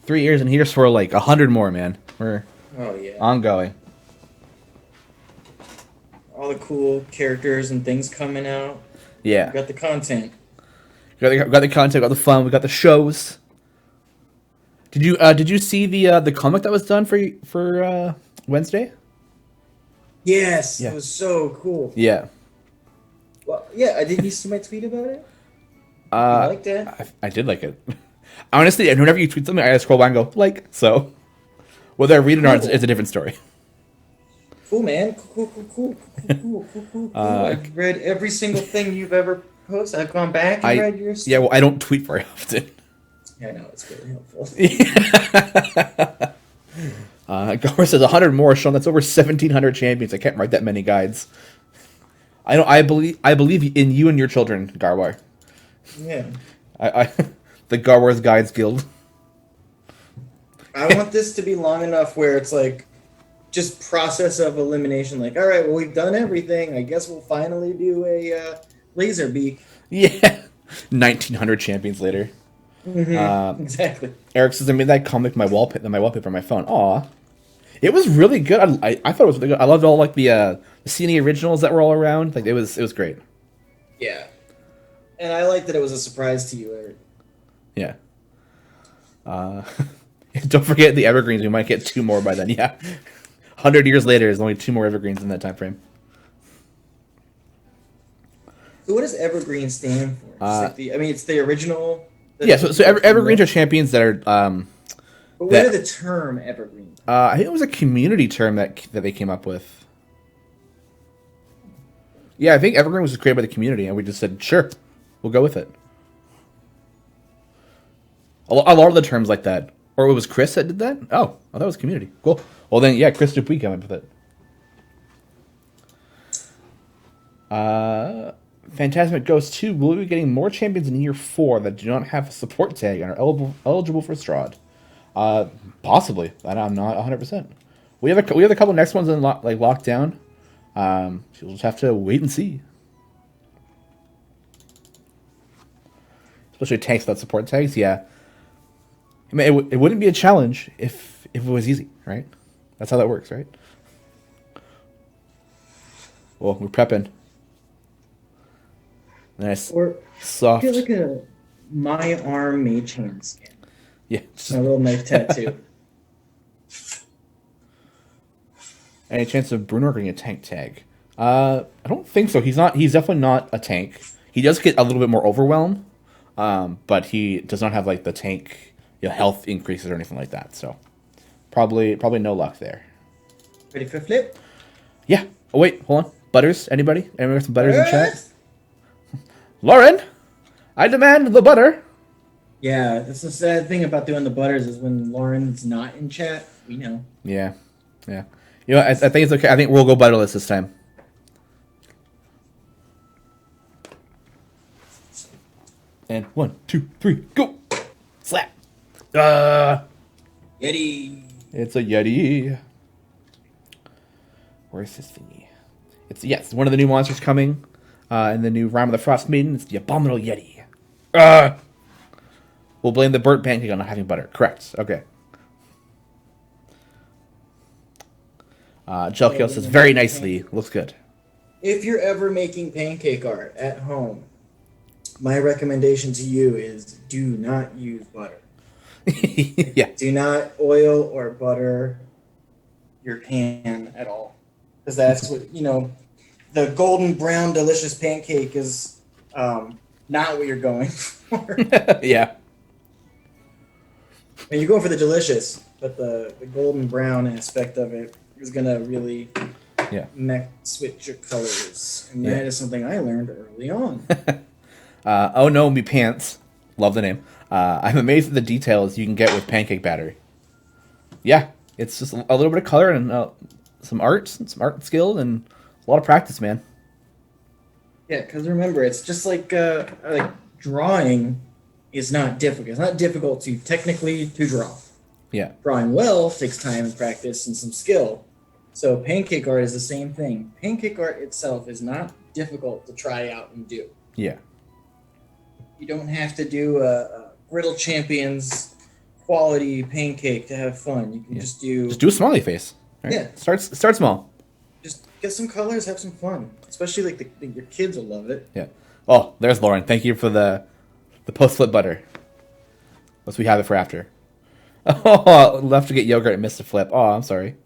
3 years, and here's for like 100 more, man. We're ongoing. All the cool characters and things coming out. Yeah. We got the content. We got the content, we got the fun, we got the shows. Did you see the comic that was done for Wednesday? Yes, yeah. It was so cool. Yeah. Well, yeah, didn't you see my tweet about it? You liked it? I did like it. Honestly, and whenever you tweet something, I just scroll by and go, like, so. Whether I read it or not is a different story. Cool, man. Cool. I've read every single thing you've ever posted. I've gone back and read your stuff. Yeah, well, I don't tweet very often. Yeah, I know. It's really helpful. Gar says 100 more, Shawn. That's over 1,700 champions. I can't write that many guides. I believe in you and your children, Garwar. Yeah. The Garwar's Guides Guild. I want this to be long enough where it's like just process of elimination. Like, all right, well, we've done everything. I guess we'll finally do a laser beak. Yeah. 1,900 champions later. Mm-hmm. Exactly. Eric says, I made that comic my wallpaper on my phone. Aw. It was really good. I thought it was really good. I loved all like the CNE originals that were all around. Like it was great. Yeah. And I like that it was a surprise to you, Eric. Yeah. Don't forget the evergreens. We might get 2 more by then. Yeah, 100 years later, there's only 2 more evergreens in that time frame. So what does evergreen stand for? It's the original. So evergreens are champions that are. But where did the term evergreen? I think it was a community term that they came up with. Yeah, I think evergreen was created by the community, and we just said, sure, we'll go with it. A lot of the terms like that. Or it was Chris that did that? Oh, that was community. Cool. Well, then, yeah, Chris Dupuis came up with it. Phantasmic Ghost 2 will be getting more champions in year 4 that do not have a support tag and are eligible for Strahd. Possibly. I'm not 100%. We have a couple next ones in locked down. We'll just have to wait and see. Especially tanks without support tags, yeah. I mean, it wouldn't be a challenge if it was easy, right? That's how that works, right? Well, we're prepping. Nice. Or soft. Get like a My Arm Mage Hand skin. Yeah. My little knife tattoo. Any chance of Bruno getting a tank tag? I don't think so. He's definitely not a tank. He does get a little bit more overwhelmed, but he does not have like the tank health increases or anything like that. So probably no luck there. Ready for flip? Yeah. Oh wait, hold on. Butters? Anybody? Anyone got some butters in chat? Lauren, I demand the butter. Yeah, that's the sad thing about doing the butters is when Lauren's not in chat, we know. Yeah. You know, I think it's okay. I think we'll go butterless this time. And 1, 2, 3, go! Slap! Yeti! It's a Yeti. Where's this thingy? It's one of the new monsters coming in the new Rime of the Frost Maiden. It's the Abominable Yeti. We'll blame the burnt pancake on not having butter. Correct. Okay. Jelkio says very nicely. Looks good. If you're ever making pancake art at home, my recommendation to you is do not use butter. Yeah. Do not oil or butter your pan at all. Because that's what, the golden brown delicious pancake is not what you're going for. Yeah. And you go for the delicious, but the golden brown aspect of it is going to really switch your colors. And that is something I learned early on. Oh no, me pants. Love the name. I'm amazed at the details you can get with pancake batter. Yeah, it's just a little bit of color and some art skill and a lot of practice, man. Yeah, because remember, it's just like drawing is not difficult. It's not difficult to draw. Yeah. Drawing well takes time and practice and some skill. So pancake art is the same thing. Pancake art itself is not difficult to try out and do. Yeah. You don't have to do a Griddle Champions quality pancake to have fun. You can just do a smiley face. Right? Yeah. Start small. Just get some colors, have some fun. Especially your kids will love it. Yeah. Oh, there's Lauren. Thank you for the post flip butter. Unless we have it for after. Oh, left to get yogurt and missed a flip. Oh, I'm sorry.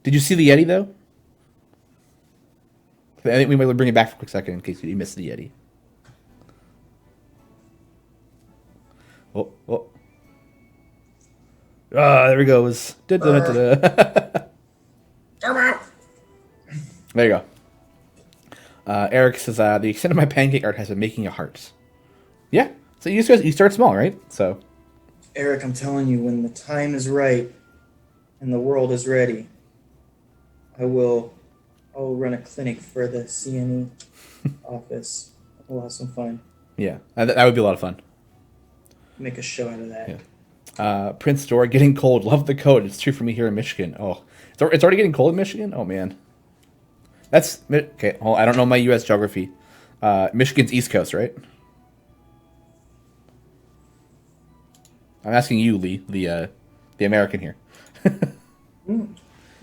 Did you see the Yeti though? I think we might bring it back for a quick second in case you missed the Yeti. Oh. Ah, there he goes. There you go. Eric says, the extent of my pancake art has been making a heart. Yeah. So you start small, right? So. Eric, I'm telling you, when the time is right and the world is ready, I will run a clinic for the CNE office. We'll have some fun. Yeah, that would be a lot of fun. Make a show out of that. Yeah. Prince Door, getting cold. Love the code. It's true for me here in Michigan. Oh, it's already getting cold in Michigan? Oh, man. That's... Okay, well, I don't know my U.S. geography. Michigan's East Coast, right? I'm asking you, Lee, the American here.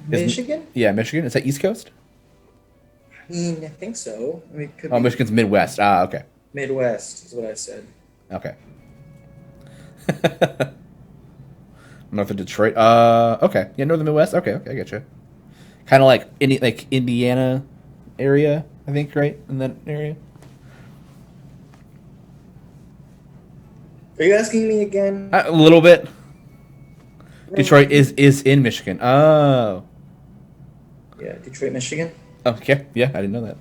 Michigan? Michigan. Is that East Coast? I think so. It could be. Michigan's Midwest. Ah, okay. Midwest is what I said. Okay. North of Detroit. Okay. Yeah, northern Midwest. Okay, I get you. Kind of like Indiana area, I think, right? In that area. Are you asking me again? A little bit. Detroit is in Michigan. Oh. Yeah, Detroit, Michigan. Okay. Yeah, I didn't know that.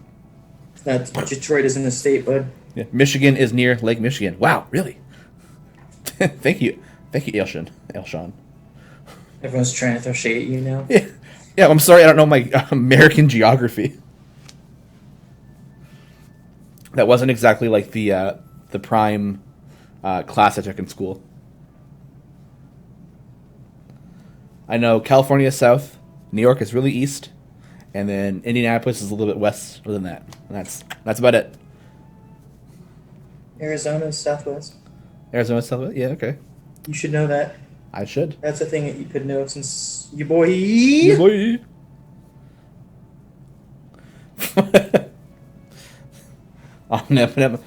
It's not Detroit isn't a state, bud. Yeah, Michigan is near Lake Michigan. Wow, really? Thank you, Shawn. Everyone's trying to throw shade at you now. Yeah. I'm sorry, I don't know my American geography. That wasn't exactly like the prime class I took in school. I know California is south, New York is really east, and then Indianapolis is a little bit west than that. And that's about it. Arizona is southwest. Arizona southwest? Yeah, okay. You should know that. I should. That's a thing that you could know since your boy. Your boy. Oh, no.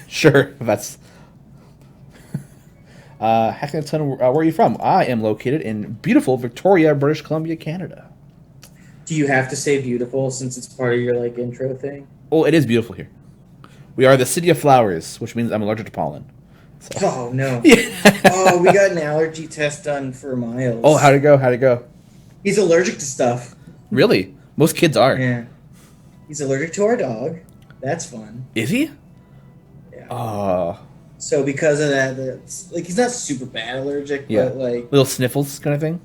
Sure, that's... Hackington, where are you from? I am located in beautiful Victoria, British Columbia, Canada. Do you have to say beautiful since it's part of your like intro thing? Oh, it is beautiful here. We are the city of flowers, which means I'm allergic to pollen. So. Oh no! Yeah. Oh, we got an allergy test done for Miles. Oh, how'd it go? He's allergic to stuff. Really? Most kids are. Yeah. He's allergic to our dog. That's fun. Is he? Yeah. Oh. So because of that, like he's not super bad allergic, but like little sniffles kind of thing.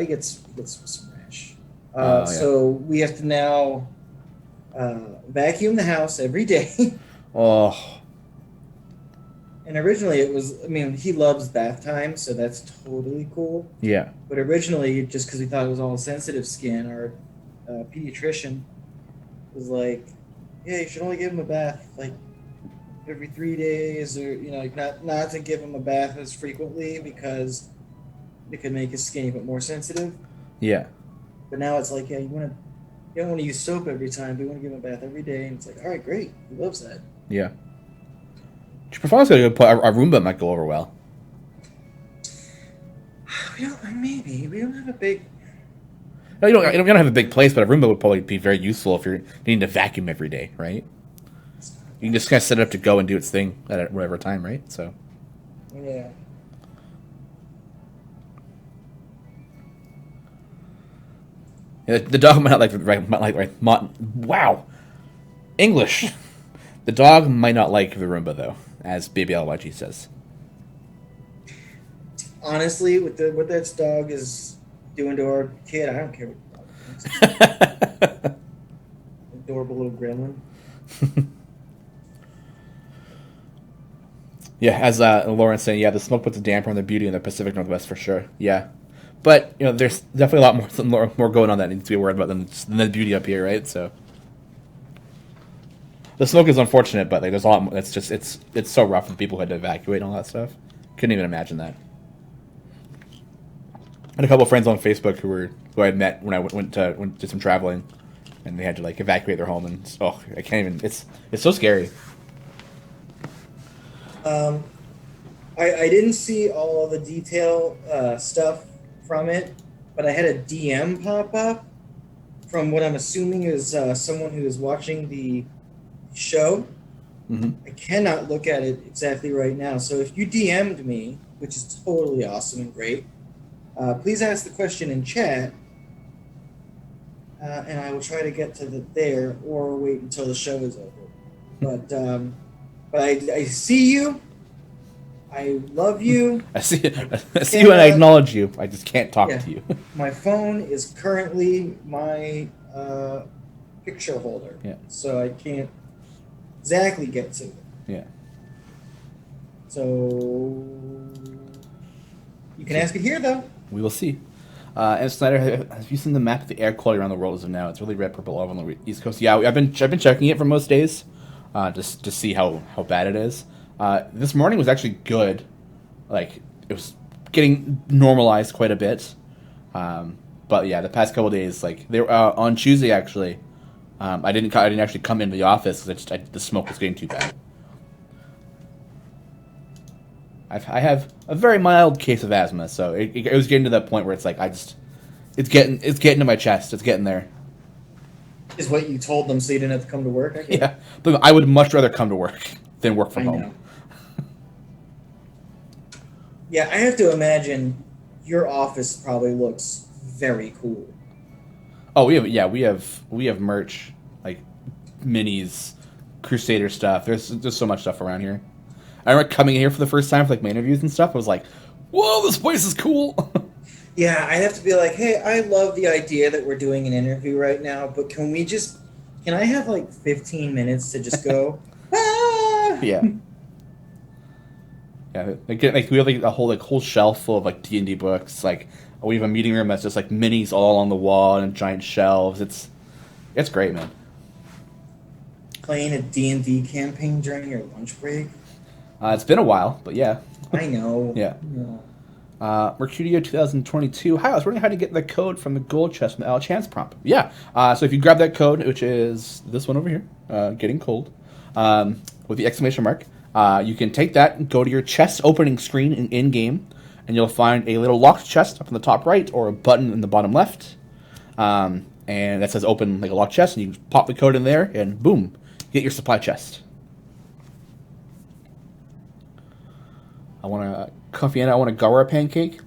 He gets some rash. Yeah. So we have to now vacuum the house every day. Oh. And originally it was, I mean, he loves bath time, so that's totally cool. Yeah. But originally, just because we thought it was all sensitive skin, our pediatrician was like, yeah, you should only give him a bath like every 3 days, or like not to give him a bath as frequently because it could make his skin even more sensitive. Yeah. But now it's like, yeah, you don't want to use soap every time, but you want to give him a bath every day, and it's like, all right, great, he loves that. Yeah. Your performance going to put a Roomba might go over well. Maybe we don't have a big. No, you don't have a big place, but a Roomba would probably be very useful if you're needing to vacuum every day, right? You can just kind of set it up to go and do its thing at whatever time, right? So. Yeah. Yeah, the dog might not wow, English. The dog might not like the Roomba though, as Baby LYG says. Honestly, what that dog is doing to our kid, I don't care what the dog thinks. Adorable little gremlin. Yeah, as Lauren's saying, yeah, the smoke puts a damper on the beauty in the Pacific Northwest for sure. Yeah, but there's definitely a lot more going on that needs to be worried about than the beauty up here, right? So the smoke is unfortunate, but there's a lot more. It's just it's so rough for people who had to evacuate and all that stuff. Couldn't even imagine that. I had a couple of friends on Facebook who I had met when I went to some traveling, and they had to like evacuate their home, and I can't even. It's so scary. I didn't see all of the detail stuff from it, but I had a DM pop up from what I'm assuming is someone who is watching the show. Mm-hmm. I cannot look at it exactly right now. So if you DM'd me, which is totally awesome and great, please ask the question in chat, and I will try to get to there or wait until the show is over. But I see you. I love you. I see you and I acknowledge you. I just can't talk to you. My phone is currently my picture holder. Yeah. So I can't exactly get to it. Yeah. So you can ask it here, though. We will see. And Snyder, have you seen the map of the air quality around the world as of now? It's really red, purple all on the East Coast. Yeah, I've been checking it for most days, just to see how bad it is. This morning was actually good. Like, it was getting normalized quite a bit. But yeah, the past couple of days, like on Tuesday actually, I didn't actually come into the office because the smoke was getting too bad. I have a very mild case of asthma, so it was getting to that point where it's like it's getting to my chest. It's getting there. Is what you told them so you didn't have to come to work? Yeah, but I would much rather come to work than work from home. Know. Yeah, I have to imagine your office probably looks very cool. Oh, we have merch, like minis, Crusader stuff. There's so much stuff around here. I remember coming here for the first time for like my interviews and stuff. I was like, "Whoa, this place is cool." Yeah, I'd have to be like, "Hey, I love the idea that we're doing an interview right now, but can I have like 15 minutes to just go?" Ah! Yeah. Yeah, like we have like a whole shelf full of like D&D books. Like we have a meeting room that's just like minis all on the wall and giant shelves. It's great, man. Playing a D&D campaign during your lunch break? It's been a while, but yeah. I know. Yeah. Mercutio 2022. Hi, I was wondering how to get the code from the gold chest from the chance prompt. Yeah. So if you grab that code, which is this one over here, getting cold, with the exclamation mark, you can take that and go to your chest opening screen in game, and you'll find a little locked chest up in the top right or a button in the bottom left, and that says open like a locked chest, and you pop the code in there, and boom, you get your supply chest. I want a coffee and I want a Gara pancake.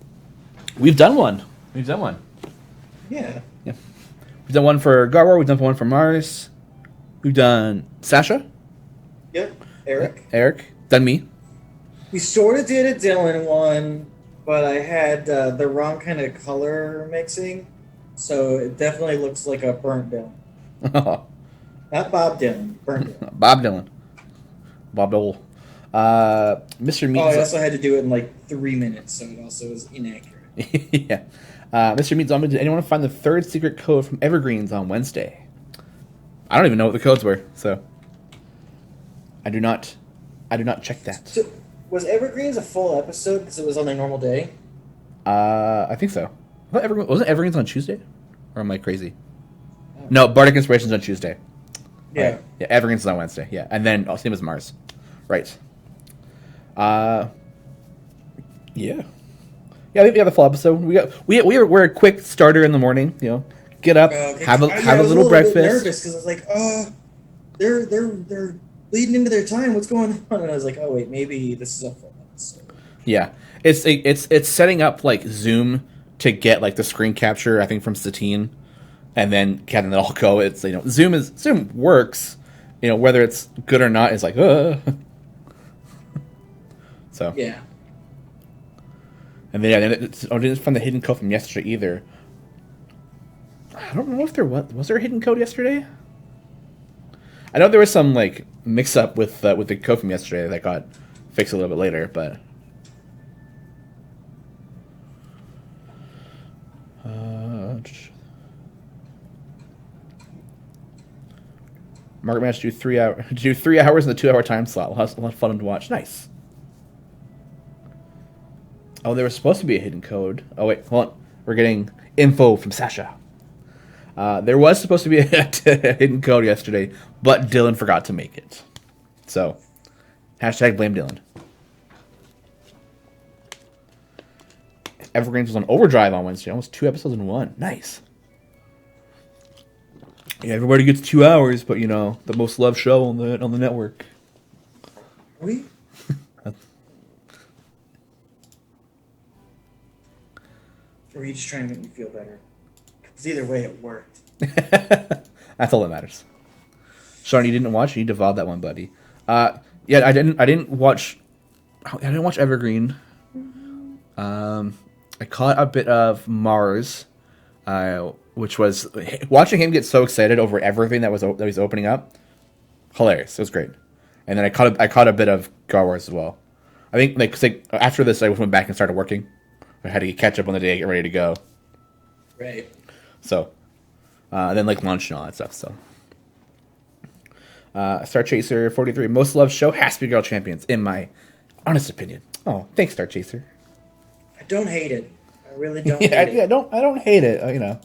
We've done one. Yeah. We've done one for Gara. We've done one for Mars. We've done Sasha. Yep. Eric. Done me. We sort of did a Dylan one, but I had the wrong kind of color mixing, so it definitely looks like a burnt Dylan. Not Bob Dylan, burnt Dylan. Bob Dylan. Bob Dole. Mr. Meat. Oh, I also had to do it in like 3 minutes, so it also was inaccurate. Yeah. Mr. Meat Zombie, did anyone find the third secret code from Evergreens on Wednesday? I don't even know what the codes were, so I do not check that. So, was Evergreens a full episode because it was on their normal day? I think so. Wasn't Evergreens on Tuesday? Or am I crazy? No, Bardic Inspiration's on Tuesday. Yeah. Right. Yeah, Evergreens is on Wednesday. Yeah, and then same as Mars. Right. Yeah. Yeah, I think we have a full episode. We're a quick starter in the morning. You know, get up, have a little breakfast. I was nervous because I was like, oh, they're leading into their time. What's going on? And I was like, oh wait, maybe this is a full episode. Yeah, it's setting up like Zoom to get like the screen capture. I think from Satine, and then having it all go. It's Zoom works. You know, whether it's good or not is like So yeah. And then I didn't find the hidden code from yesterday either. I don't know if there was there a hidden code yesterday. I know there was some like mix up with the code from yesterday that got fixed a little bit later, but Market Match do 3 hours in the 2 hour time slot. We'll have a lot of fun to watch. Nice. Oh, there was supposed to be a hidden code. Oh, wait, hold on. We're getting info from Sasha. There was supposed to be a hidden code yesterday, but Dylan forgot to make it. So, hashtag blame Dylan. Evergreens was on overdrive on Wednesday. Almost 2 episodes in one. Nice. Yeah, everybody gets 2 hours, but, you know, the most loved show on the network. We? Or are you just trying to make me feel better? Because either way, it worked. That's all that matters. Shawn, you didn't watch? You devolved that one, buddy. Yeah, I didn't watch Evergreen. I caught a bit of Mars, which was watching him get so excited over everything that was opening up. Hilarious. It was great. And then I caught a bit of Star Wars as well. I think like after this, I went back and started working. I had to catch up on the day, get ready to go. Right. So, then like lunch and all that stuff. So, Star Chaser 43, most loved show has to be Girl Champions, in my honest opinion. Oh, thanks, Star Chaser. I don't hate it. I really don't. hate it. I don't hate it. You know,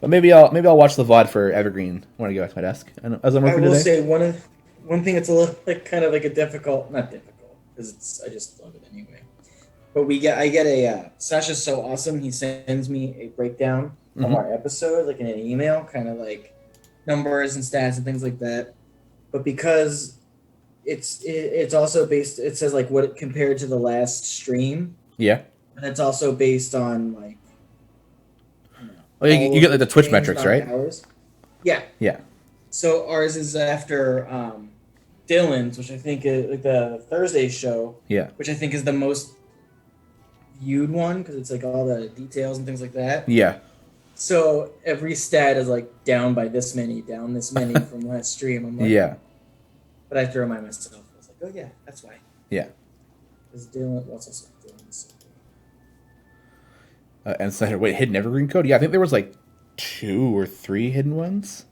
but maybe I'll watch the VOD for Evergreen when I get back to my desk. As I'm working today. I will say one thing that's a little like kind of like a not difficult. because I just love it anyway. But I get a Sasha's so awesome. He sends me a breakdown of our episode, like in an email, kind of like numbers and stats and things like that. But because it's also based, it says like what it compared to the last stream. Yeah. And it's also based on like. Well, you get like the Twitch metrics, right? Hours. Yeah. Yeah. So ours is after Dylan's, which I think is like the Thursday show. Yeah. Which I think is the most viewed one because it's like all the details and things like that. Yeah. So every stat is like down by this many, down this many from last stream. I'm like, yeah. But I have to remind myself. I was like, oh yeah, that's why. Yeah. Because Dylan, what's also Dylan's? And so, wait, hidden evergreen code? Yeah, I think there was like 2 or 3 hidden ones.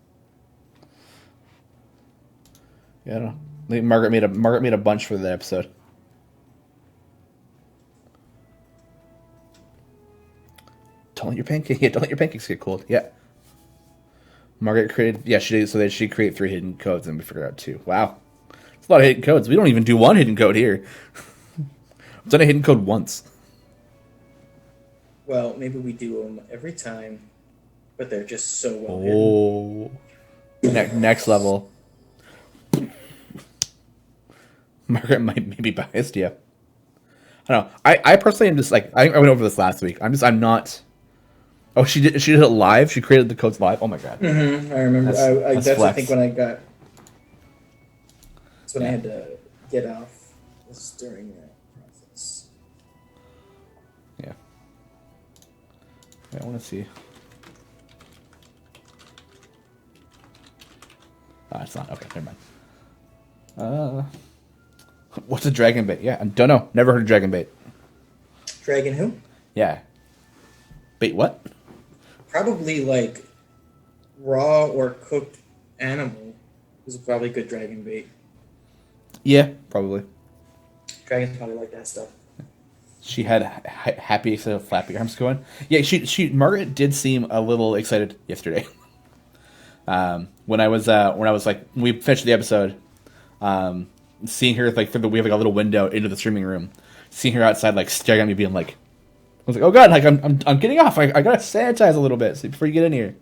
Yeah, I don't know. I think Margaret made a bunch for that episode. Don't let your pancakes get cold. Yeah. Margaret created. Yeah, she did. So that she created 3 hidden codes, and we figured out 2. Wow, it's a lot of hidden codes. We don't even do 1 hidden code here. I've done a hidden code once. Well, maybe we do them every time, but they're just so well hidden. Next level. Margaret might be biased, yeah. I don't know. I personally am just like I went over this last week. I'm not. Oh, she did it live. She created the codes live. Oh my god. Mm-hmm. I remember. That's I think when I got. That's when I had to get off. Was during that process. Yeah. I want to see. Oh, it's not. Okay, never mind. What's a dragon bait? Yeah, I don't know. Never heard of dragon bait. Dragon who? Yeah. Bait what? Probably like raw or cooked animal is probably good dragon bait. Yeah, probably. Dragons probably like that stuff. She had happy, excited, flappy arms going. Yeah, Margaret did seem a little excited yesterday. When I was like, when we finished the episode, seeing her like we have like a little window into the streaming room, seeing her outside like staring at me, being like, I was like, oh god, like I'm getting off. I gotta sanitize a little bit before you get in here.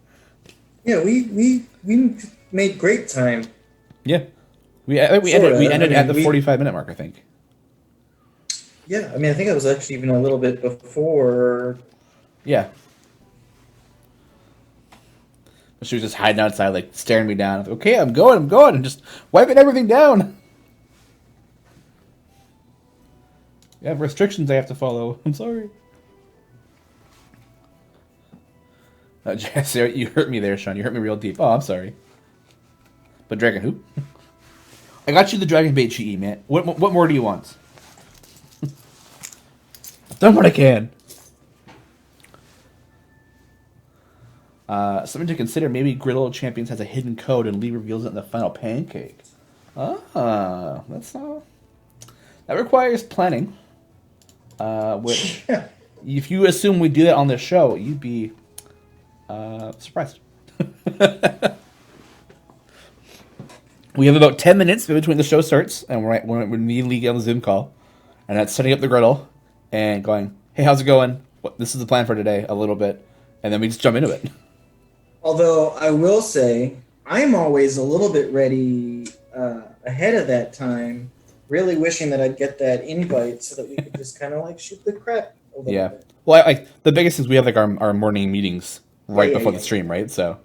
Yeah, we made great time. Yeah, we ended at the 45-minute mark, I think. Yeah, I mean, I think it was actually even a little bit before. Yeah. She was just hiding outside, like staring me down. I was like, okay, I'm going, and just wiping everything down. I have restrictions I have to follow. I'm sorry. Jess, you hurt me there, Shawn. You hurt me real deep. Oh, I'm sorry. But dragon who? I got you the dragon bait GE, man. What more do you want? I've done what I can. Something to consider. Maybe Griddle Champions has a hidden code and Lee reveals it in the final pancake. That's not... That requires planning. Which, if you assume we do that on this show, you'd be surprised. We have about 10 minutes between the show starts and when me and Lee get on the Zoom call, and that's setting up the griddle and going, hey, how's it going? This is the plan for today, a little bit, and then we just jump into it. Although I will say, I'm always a little bit ready ahead of that time, really wishing that I'd get that invite so that we could just kind of like shoot the crap a little bit. Well, the biggest is we have like our morning meetings before the stream, right? So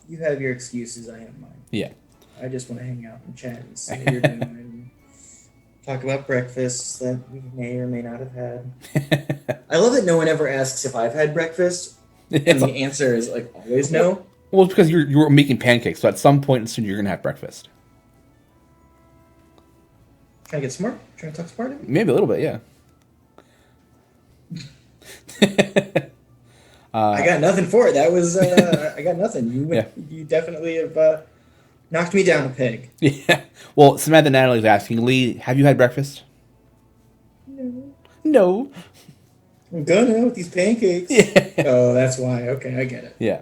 you have your excuses, I have mine. Yeah. I just want to hang out and chat and see what you're doing and talk about breakfasts that we may or may not have had. I love that no one ever asks if I've had breakfast, and the answer is like always no. Well, it's because you're making pancakes, so at some point soon you're gonna have breakfast. Trying to get smart? Trying to talk smart? Maybe a little bit, yeah. I got nothing for it. That was I got nothing. You definitely have knocked me down a peg. Yeah. Well, Samantha Natalie's asking, Lee, have you had breakfast? No. I'm gonna with these pancakes. Yeah. Oh, that's why. Okay, I get it. Yeah.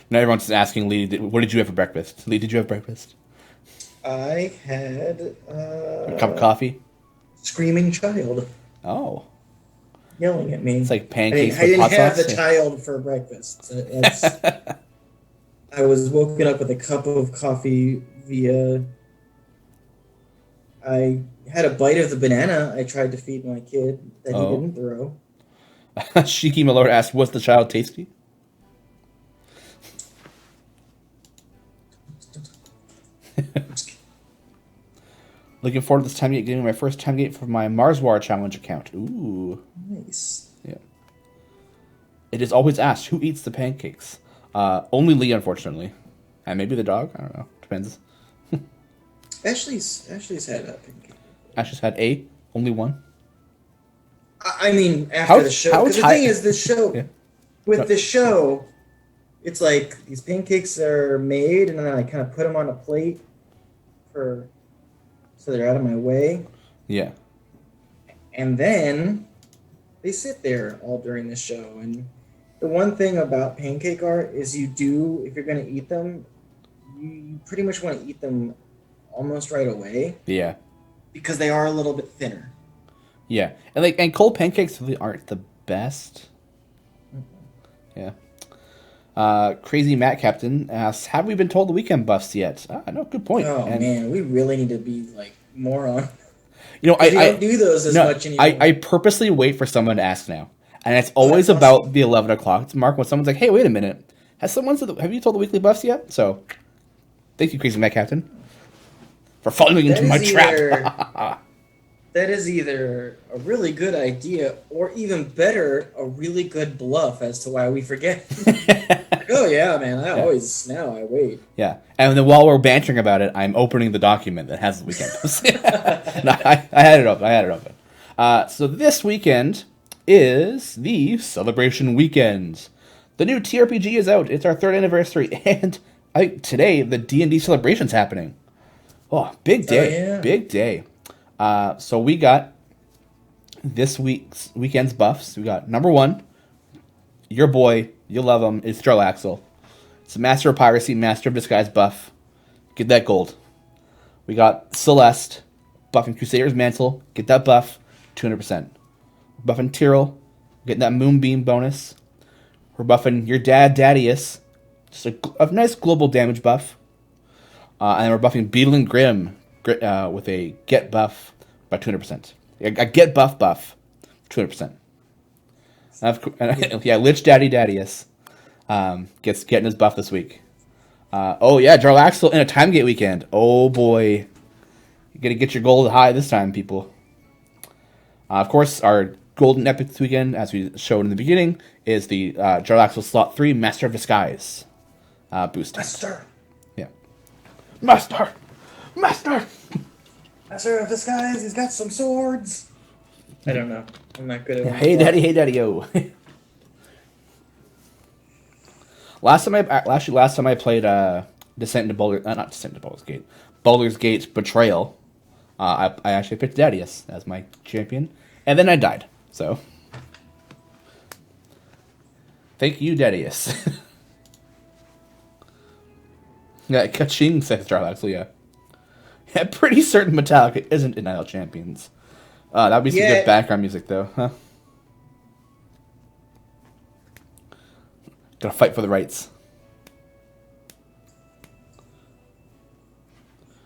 Now everyone's asking Lee, what did you have for breakfast? Lee, did you have breakfast? I had A cup of coffee? Screaming child Oh. yelling at me. It's like pancakes I with didn't hot have sauce? the child for breakfast. I was woken up with a cup of coffee via. I had a bite of the banana I tried to feed my kid that he Oh. didn't throw. Shiki Malort asked, was the child tasty? Looking forward to this time getting my first time gate for my Marswar challenge account. Ooh. Nice. Yeah. It is always asked, who eats the pancakes? Only Lee, unfortunately. And maybe the dog? I don't know. Depends. Ashley's had a pancake. Ashley's had only one? I mean, after the show. Because the thing is, the show... Yeah. With the show, it's like these pancakes are made, and then I kind of put them on a plate so they're out of my way. Yeah. And then they sit there all during the show. And the one thing about pancake art is if you're going to eat them, you pretty much want to eat them almost right away. Yeah. Because they are a little bit thinner. Yeah. And cold pancakes really aren't the best. Yeah. Crazy Matt Captain asks, have we been told the weekend buffs yet? No, good point. Oh, man, we really need to be more on. I don't do those as much anymore. I purposely wait for someone to ask now. And it's always about the 11 o'clock. It's Mark when someone's like, hey, wait a minute. Have you told the weekly buffs yet? So, thank you, Crazy Matt Captain, for falling into my trap. That is either a really good idea or even better, a really good bluff as to why we forget. Oh, yeah, man. I wait. Yeah. And then while we're bantering about it, I'm opening the document that has the weekend. No, I had it open. So this weekend is the Celebration Weekend. The new TRPG is out. It's our 3rd anniversary. And today, the D&D celebration's happening. Oh, big day. Oh, yeah. Big day. So we got this weekend's buffs. We got number 1, your boy, you love him, is Jarlaxle. It's a Master of Piracy, Master of Disguise buff. Get that gold. We got Celeste, buffing Crusader's Mantle. Get that buff, 200%. We're buffing Tyrell, getting that Moonbeam bonus. We're buffing your dad, Dadius, just a nice global damage buff. And we're buffing Beetle and Grim with a get buff by 200%. A get buff, 200%. Yeah, Lich Daddy Dadius getting his buff this week. Jarlaxle in a time gate weekend. Oh boy, you gotta get your gold high this time, people. Of course, our golden epic this weekend, as we showed in the beginning, is the Jarlaxle slot 3 Master of Disguise boost. Master. Yeah. Master of Disguise, he's got some swords. I don't know. I'm not good at Hey daddy, yo. Last time I played Baldur's Gate Betrayal, I actually picked Dadius as my champion, and then I died. So, thank you, Dadius. Yeah, Kaching says Jarlaxle, yeah. I'm pretty certain Metallica isn't in Isle Champions. That would be some good background music, though, huh? Gotta fight for the rights.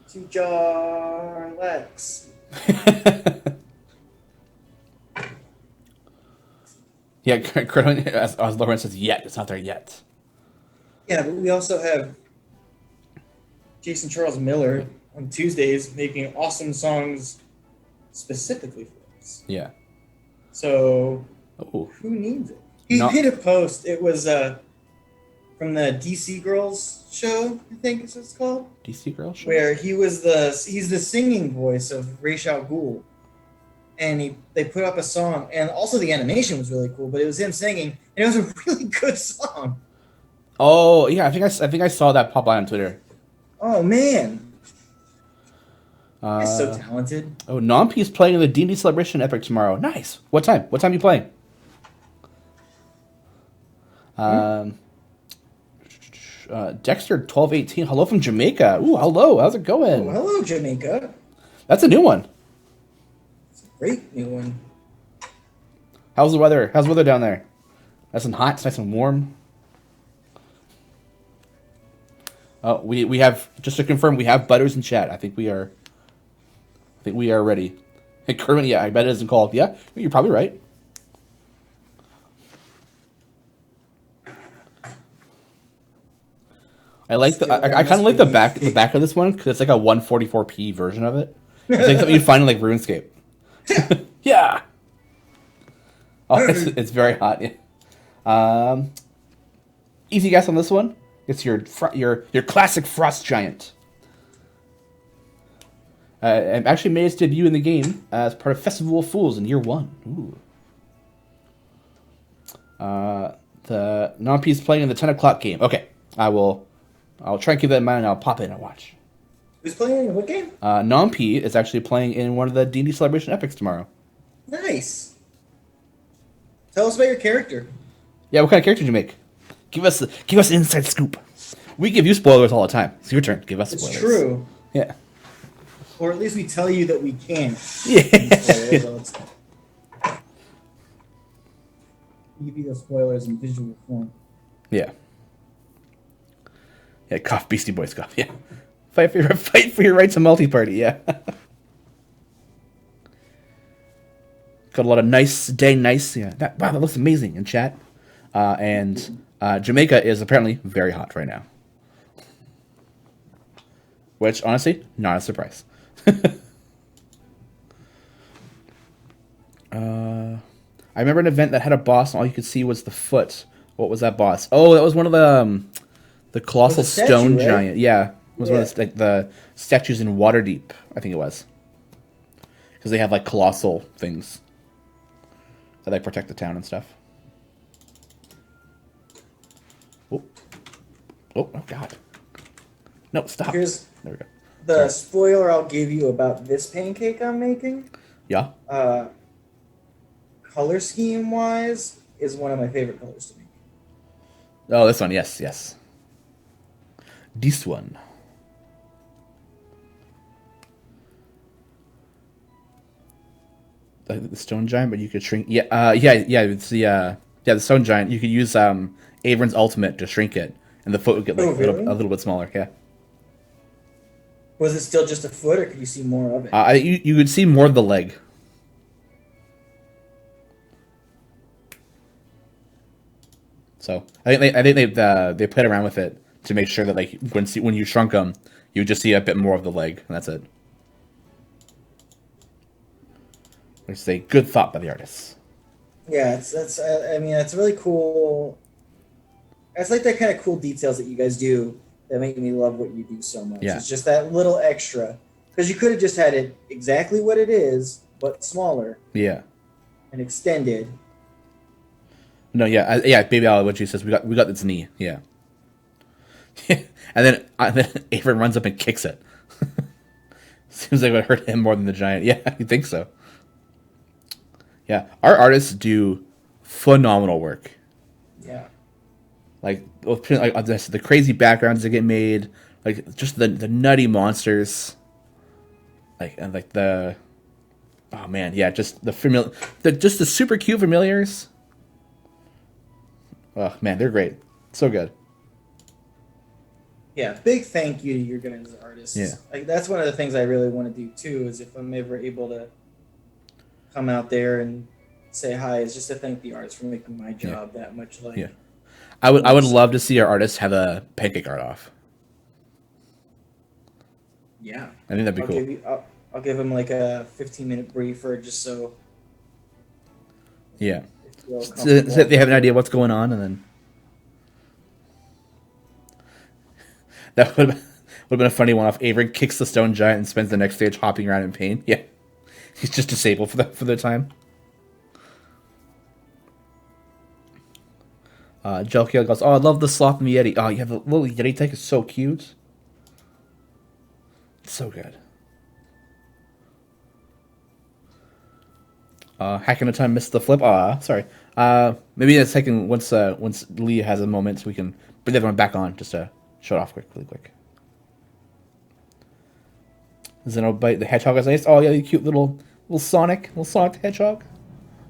To Jarlax. Yeah, as Lauren says, yet. It's not there yet. Yeah, but we also have Jason Charles Miller on Tuesdays making awesome songs specifically for us. Yeah. So, who needs it? He made a post. It was from the DC Girls show, I think is what it's called. DC Girls show? Where he's the singing voice of Ra's al Ghul. And they put up a song, and also the animation was really cool, but it was him singing, and it was a really good song. Oh, yeah, I think I saw that pop on Twitter. Oh, man. He's so talented. Oh, Nompi's playing in the D&D Celebration Epic tomorrow. Nice. What time? What time are you playing? Dexter 1218. Hello from Jamaica. Ooh, hello. How's it going? Oh, hello, Jamaica. That's a new one. It's a great new one. How's the weather? How's the weather down there? Nice and hot. It's nice and warm. Oh, we have, just to confirm, we have Butters in chat. I think we are ready. Hey, Kermit, yeah, I bet it isn't called. Yeah, you're probably right. I like I kind of like the back of this one because it's like a 144p version of it. It's like something you find in like RuneScape. Yeah. Oh, it's very hot. Yeah. Easy guess on this one. It's your classic Frost Giant. And actually made its debut in the game as part of Festival of Fools in year 1. Ooh. The non-piece playing in the 10 o'clock game. Okay, I'll try and keep that in mind, and I'll pop in and watch. Who's playing in what game? Non-P is actually playing in one of the D&D Celebration Epics tomorrow. Nice. Tell us about your character. Yeah, what kind of character did you make? Give us an inside scoop. We give you spoilers all the time. It's your turn. Give us spoilers. It's true. Yeah. Or at least we tell you that we can. Yeah. We give you those spoilers in visual form. Yeah. Yeah, cough, Beastie Boys cough. Yeah. Fight for your rights to multi-party. Yeah. Got a lot of nice. Yeah. Wow, that looks amazing in chat. And Jamaica is apparently very hot right now. Which, honestly, not a surprise. I remember an event that had a boss and all you could see was the foot. What was that boss? Oh, that was one of the colossal stone giant. Yeah. It was one of the statues in Waterdeep, I think it was. Because they have like colossal things that like protect the town and stuff. Oh God. No, stop. There we go. The spoiler I'll give you about this pancake I'm making. Yeah. Color scheme wise is one of my favorite colors to make. Oh, this one, yes. This one. The stone giant, but you could shrink. Yeah. It's the stone giant. You could use Avern's ultimate to shrink it, and the foot would get like a little bit smaller. Yeah. Was it still just a foot, or could you see more of it? You could see more of the leg. So I think they played around with it to make sure that like when you shrunk them, you would just see a bit more of the leg, and that's it. It's a good thought by the artists. Yeah, it's really cool. It's like that kind of cool details that you guys do that make me love what you do so much. Yeah. It's just that little extra. Because you could have just had it exactly what it is, but smaller. Yeah. And extended. No, Baby Owl, what she says, we got its knee, yeah. and then Avon runs up and kicks it. Seems like it would hurt him more than the giant. Yeah, you think so. Yeah, our artists do phenomenal work. Yeah. Like the crazy backgrounds that get made, like just the nutty monsters, just the super cute familiars. Oh man, they're great, so good. Yeah, big thank you to your guys' artists. Yeah, like that's one of the things I really want to do too. Is if I'm ever able to come out there and say hi, is just to thank the artists for making my job that much. Like, yeah. I would love to see our artists have a pancake art off. Yeah, I think that'd be cool. I'll give them like a 15-minute briefer just so. Yeah. So they have an idea what's going on, and then that would have been a funny one. If Avery kicks the stone giant and spends the next stage hopping around in pain, yeah, he's just disabled for the time. Jelkiel goes, "Oh, I love the sloth and the Yeti. Oh, yeah, the little Yeti tank is so cute. It's so good." Hacking a time missed the flip. Sorry. Maybe in a second, once Lee has a moment, so we can bring everyone back on just to Show it off really quick. Xenobite the Hedgehog is nice. Oh yeah, you cute little Sonic the Hedgehog.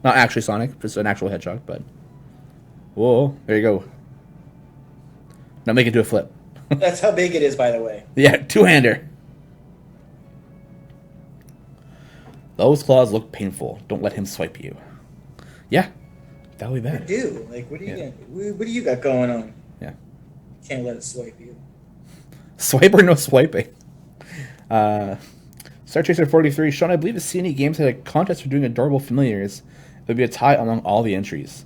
Not actually Sonic, just an actual hedgehog, but whoa, there you go. Now make it do a flip. That's how big it is, by the way. Yeah, two-hander. Those claws look painful. Don't let him swipe you. Yeah, that'll be bad. I do. Like, what do you got going on? Yeah. Can't let it swipe you. Swipe or no swiping? Star Chaser 43. Shawn, I believe the C&E Games had a contest for doing adorable familiars. It would be a tie among all the entries.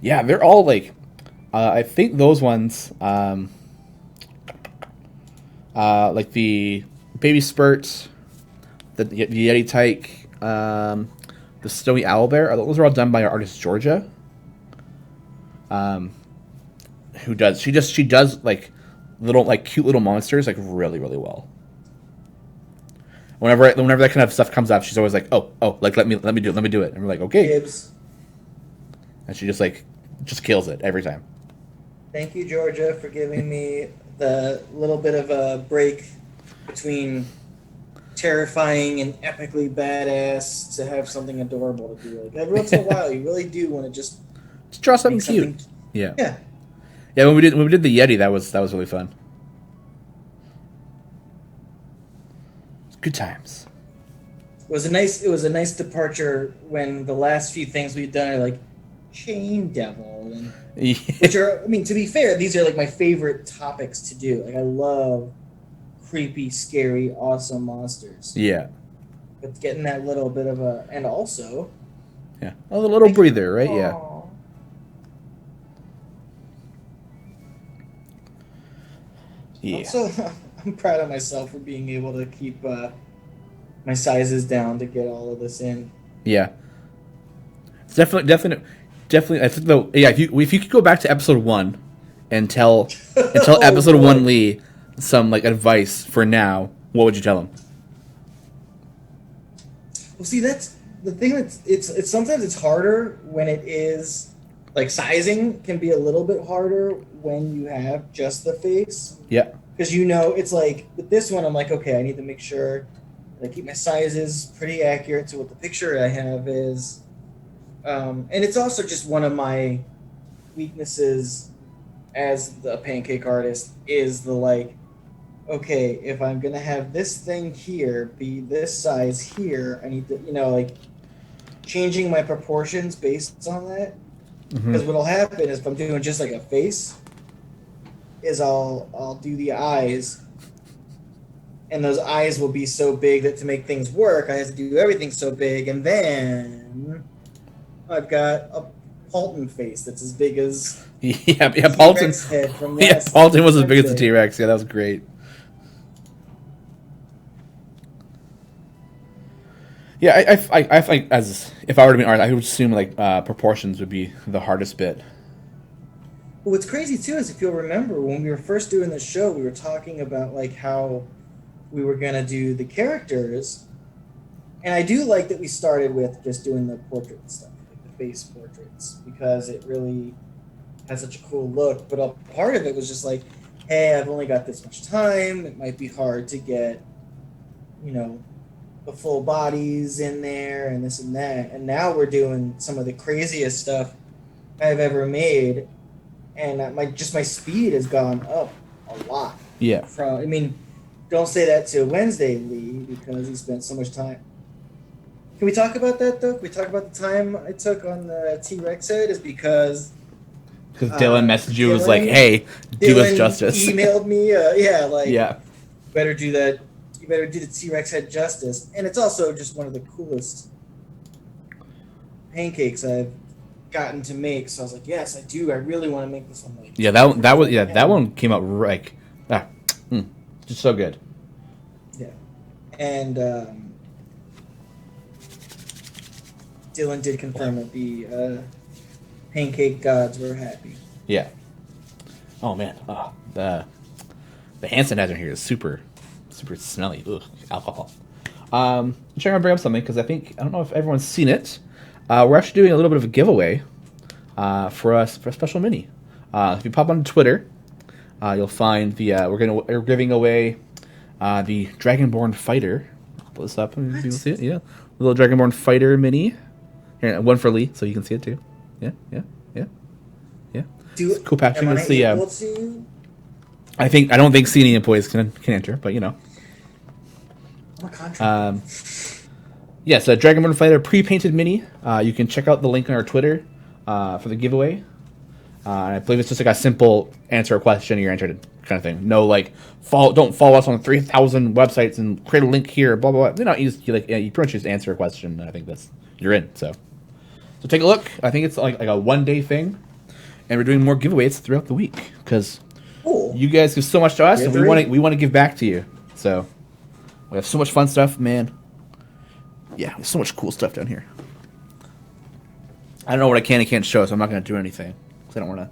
Yeah, they're all like... I think those ones... like the Baby Spurt, the Yeti Tyke, the Snowy Owlbear. Those are all done by our artist Georgia. Who does she does like little like cute little monsters like really well. Whenever that kind of stuff comes up, she's always like, oh, like let me do it, and we're like, okay. Gibbs. And she just kills it every time. Thank you, Georgia, for giving me the little bit of a break between terrifying and epically badass to have something adorable to do. Like every once in a while, you really do want to just draw something cute. Yeah. Yeah. Yeah, when we did the Yeti, that was really fun. Good times. It was a nice departure when the last few things we've done are like Chain Devil and which are, I mean, to be fair, these are like my favorite topics to do. Like I love creepy, scary, awesome monsters. Yeah. But getting that little bit of a, and also, yeah, a little breather, right? Yeah. Yeah. Also, I'm proud of myself for being able to keep my sizes down to get all of this in. Yeah. It's definitely. I think though, yeah. If you could go back to episode 1 and tell episode 1 Lee some like advice for now, what would you tell him? Well, see, that's the thing. It's sometimes it's harder when it is like sizing can be a little bit harder when you have just the face. Yeah. Because it's like with this one, I'm like, okay, I need to make sure that I keep my sizes pretty accurate to what the picture I have is. And it's also just one of my weaknesses as the pancake artist is the like, okay, if I'm going to have this thing here be this size here, I need to, like changing my proportions based on that. Because what'll happen is if I'm doing just like a face, is I'll do the eyes, and those eyes will be so big that to make things work, I have to do everything so big, and then I've got a Paulton face that's as big as Paulton. Paulton was as big as the T-Rex. Yeah, that was great. Yeah, I think as if I were to be an artist, I would assume like proportions would be the hardest bit. Well, what's crazy too is if you'll remember when we were first doing the show, we were talking about like how we were gonna do the characters, and I do like that we started with just doing the portrait stuff, like the face portraits, because it really has such a cool look. But a part of it was just like, hey, I've only got this much time. It might be hard to get, the full bodies in there and this and that. And now we're doing some of the craziest stuff I've ever made. And my speed has gone up a lot. Yeah. Don't say that to Wednesday, Lee, because he spent so much time. Can we talk about that, though? Can we talk about the time I took on the T-Rex head? Is because Dylan messaged you, was like, hey, do us justice. Emailed me, better do that. You better do the T-Rex head justice. And it's also just one of the coolest pancakes I've gotten to make. So I was like, yes, I do. I really want to make this one. Like, that one came out just so good. Yeah, and Dylan did confirm that the pancake gods were happy. Yeah. Oh man, the hand sanitizer here is super smelly. Ugh, alcohol. I'm trying to bring up something because I don't know if everyone's seen it. We're actually doing a little bit of a giveaway for a special mini. If you pop on Twitter, you'll find the we're giving away the Dragonborn Fighter. Pull this up and people see it. Yeah, little Dragonborn Fighter mini. Here, one for Lee, so you can see it too. Yeah. It's cool packaging. Am I It's the able to? I don't think senior employees can enter, but you know. I'm a contractor. Yes, a Dragonborn Fighter pre-painted mini. You can check out the link on our Twitter for the giveaway. I believe it's just like a simple answer a question, you're entered kind of thing. No, like, don't follow us on 3,000 websites and create a link here, blah, blah, blah. You know, you pretty much just answer a question, and I think you're in. So take a look. I think it's like a one-day thing, and we're doing more giveaways throughout the week, because you guys give so much to us, and we want to give back to you. So we have so much fun stuff, man. Yeah, there's so much cool stuff down here. I don't know what I can and can't show, so I'm not going to do anything. I don't want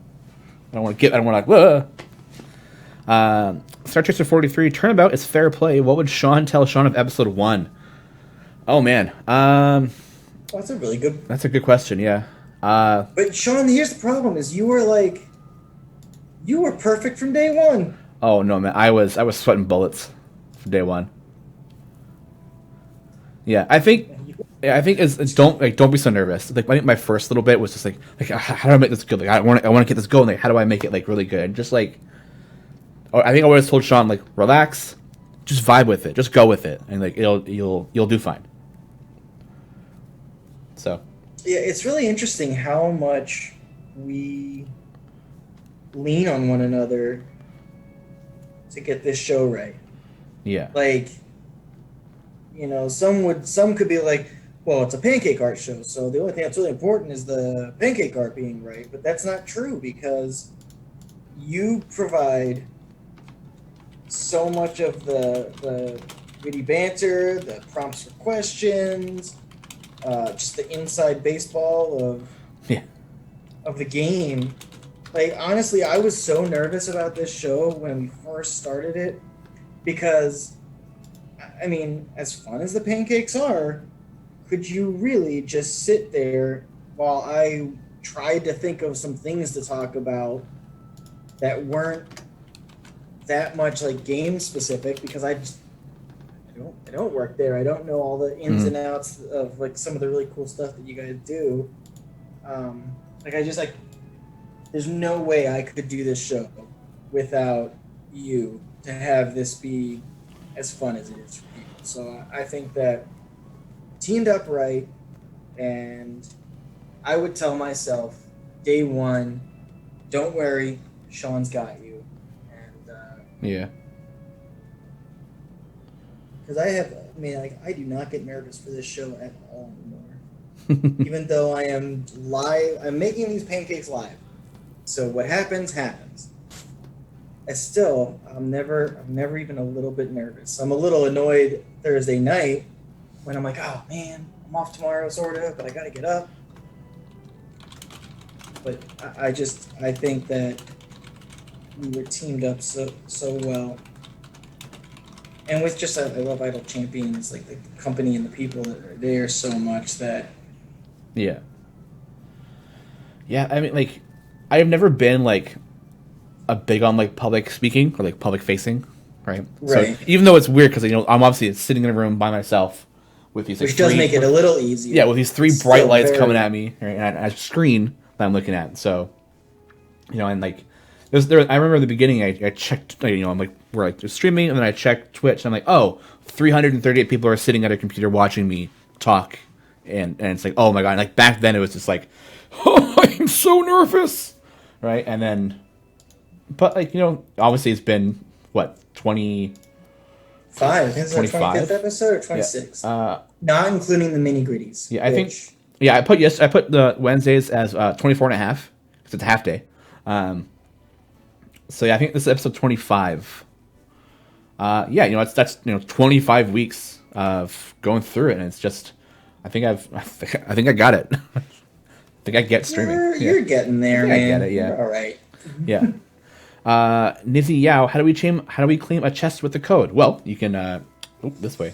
to. Star Chaser 43 turnabout is fair play. What would Shawn tell Shawn of episode 1? Oh man, that's a really good. That's a good question. Yeah. But Shawn, here's the problem: is you were perfect from day one. Oh no, man, I was sweating bullets from day one. Yeah, I think it's don't be so nervous. Like I think my first little bit was just like how do I make this good? Like I want to get this going. Like how do I make it like really good? Just like I think I always told Shawn like relax, just vibe with it, just go with it, and like you'll do fine. So yeah, it's really interesting how much we lean on one another to get this show right. Yeah, like. You know, some could be like, well, it's a pancake art show, so the only thing that's really important is the pancake art being right. But that's not true, because you provide so much of the witty banter, the prompts for questions, just the inside baseball of the game. Like, honestly, I was so nervous about this show when we first started it, because I mean, as fun as the pancakes are, could you really just sit there while I tried to think of some things to talk about that weren't that much like game specific, because I don't work there. I don't know all the ins and outs of like some of the really cool stuff that you guys do. There's no way I could do this show without you to have this be as fun as it is for people. So I think that teamed up right, and I would tell myself day one, don't worry, Shawn's got you. And yeah, because I do not get nervous for this show at all anymore. Even though I'm making these pancakes live. So what happens. I'm never even a little bit nervous. I'm a little annoyed Thursday night when I'm like, oh man, I'm off tomorrow sort of, but I gotta get up. But I think that we were teamed up so well. And with just I love Idle Champions, like the company and the people that are there so much that yeah. I mean, like, I've never been like a big on like public speaking or like public facing, right? So even though it's weird because I'm obviously sitting in a room by myself with these, which does make it a little easier. Yeah, with these three bright lights coming at me, right, and a screen that I'm looking at. So, and like there. I remember at the beginning I checked, I'm like we're like streaming, and then I checked Twitch, and I'm like 338 people are sitting at a computer watching me talk, and it's like oh my god, and like back then it was just like oh I'm so nervous, right? And then. But obviously it's been what 25. I think it's the 25th episode or 26. Yeah. Not including the mini gritties. Yeah, I think. Yeah, I put the Wednesdays as 24 and a half because it's a half day. So yeah, I think this is episode 25. That's 25 weeks of going through it, and it's just I think I got it. I think I get streaming. You're getting there, man. I get it. Yeah. You're all right. Yeah. Nizzy Yao, how do we claim a chest with the code? Well, you can this way.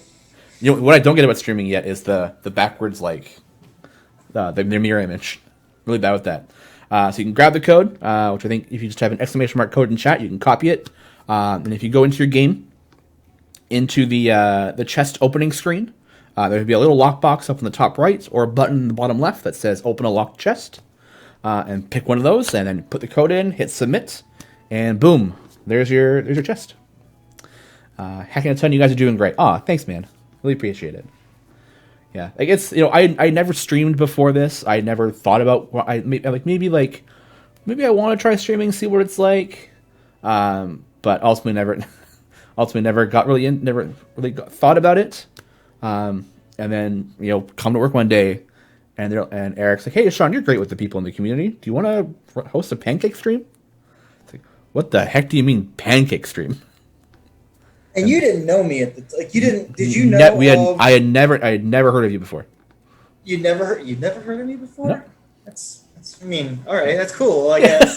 What I don't get about streaming yet is the backwards like the mirror image. Really bad with that. So you can grab the code, which I think if you just have an exclamation mark code in chat, you can copy it. And if you go into your game, into the chest opening screen, there would be a little lockbox up in the top right or a button in the bottom left that says open a locked chest. And pick one of those and then put the code in, hit submit, and boom, there's your chest. Hacking a ton, you guys are doing great. Aw, thanks, man. Really appreciate it. Yeah, like it's I never streamed before this. I never thought about maybe I want to try streaming, see what it's like. But ultimately never got really never really thought about it. And then come to work one day, and Eric's like, "Hey, Shawn, you're great with the people in the community. Do you want to host a pancake stream?" It's like, what the heck do you mean pancake stream? And you didn't know me at the like. You didn't? Did you know? I had never heard of you before. You'd never heard of me before? No. That's. I mean, all right, that's cool. I guess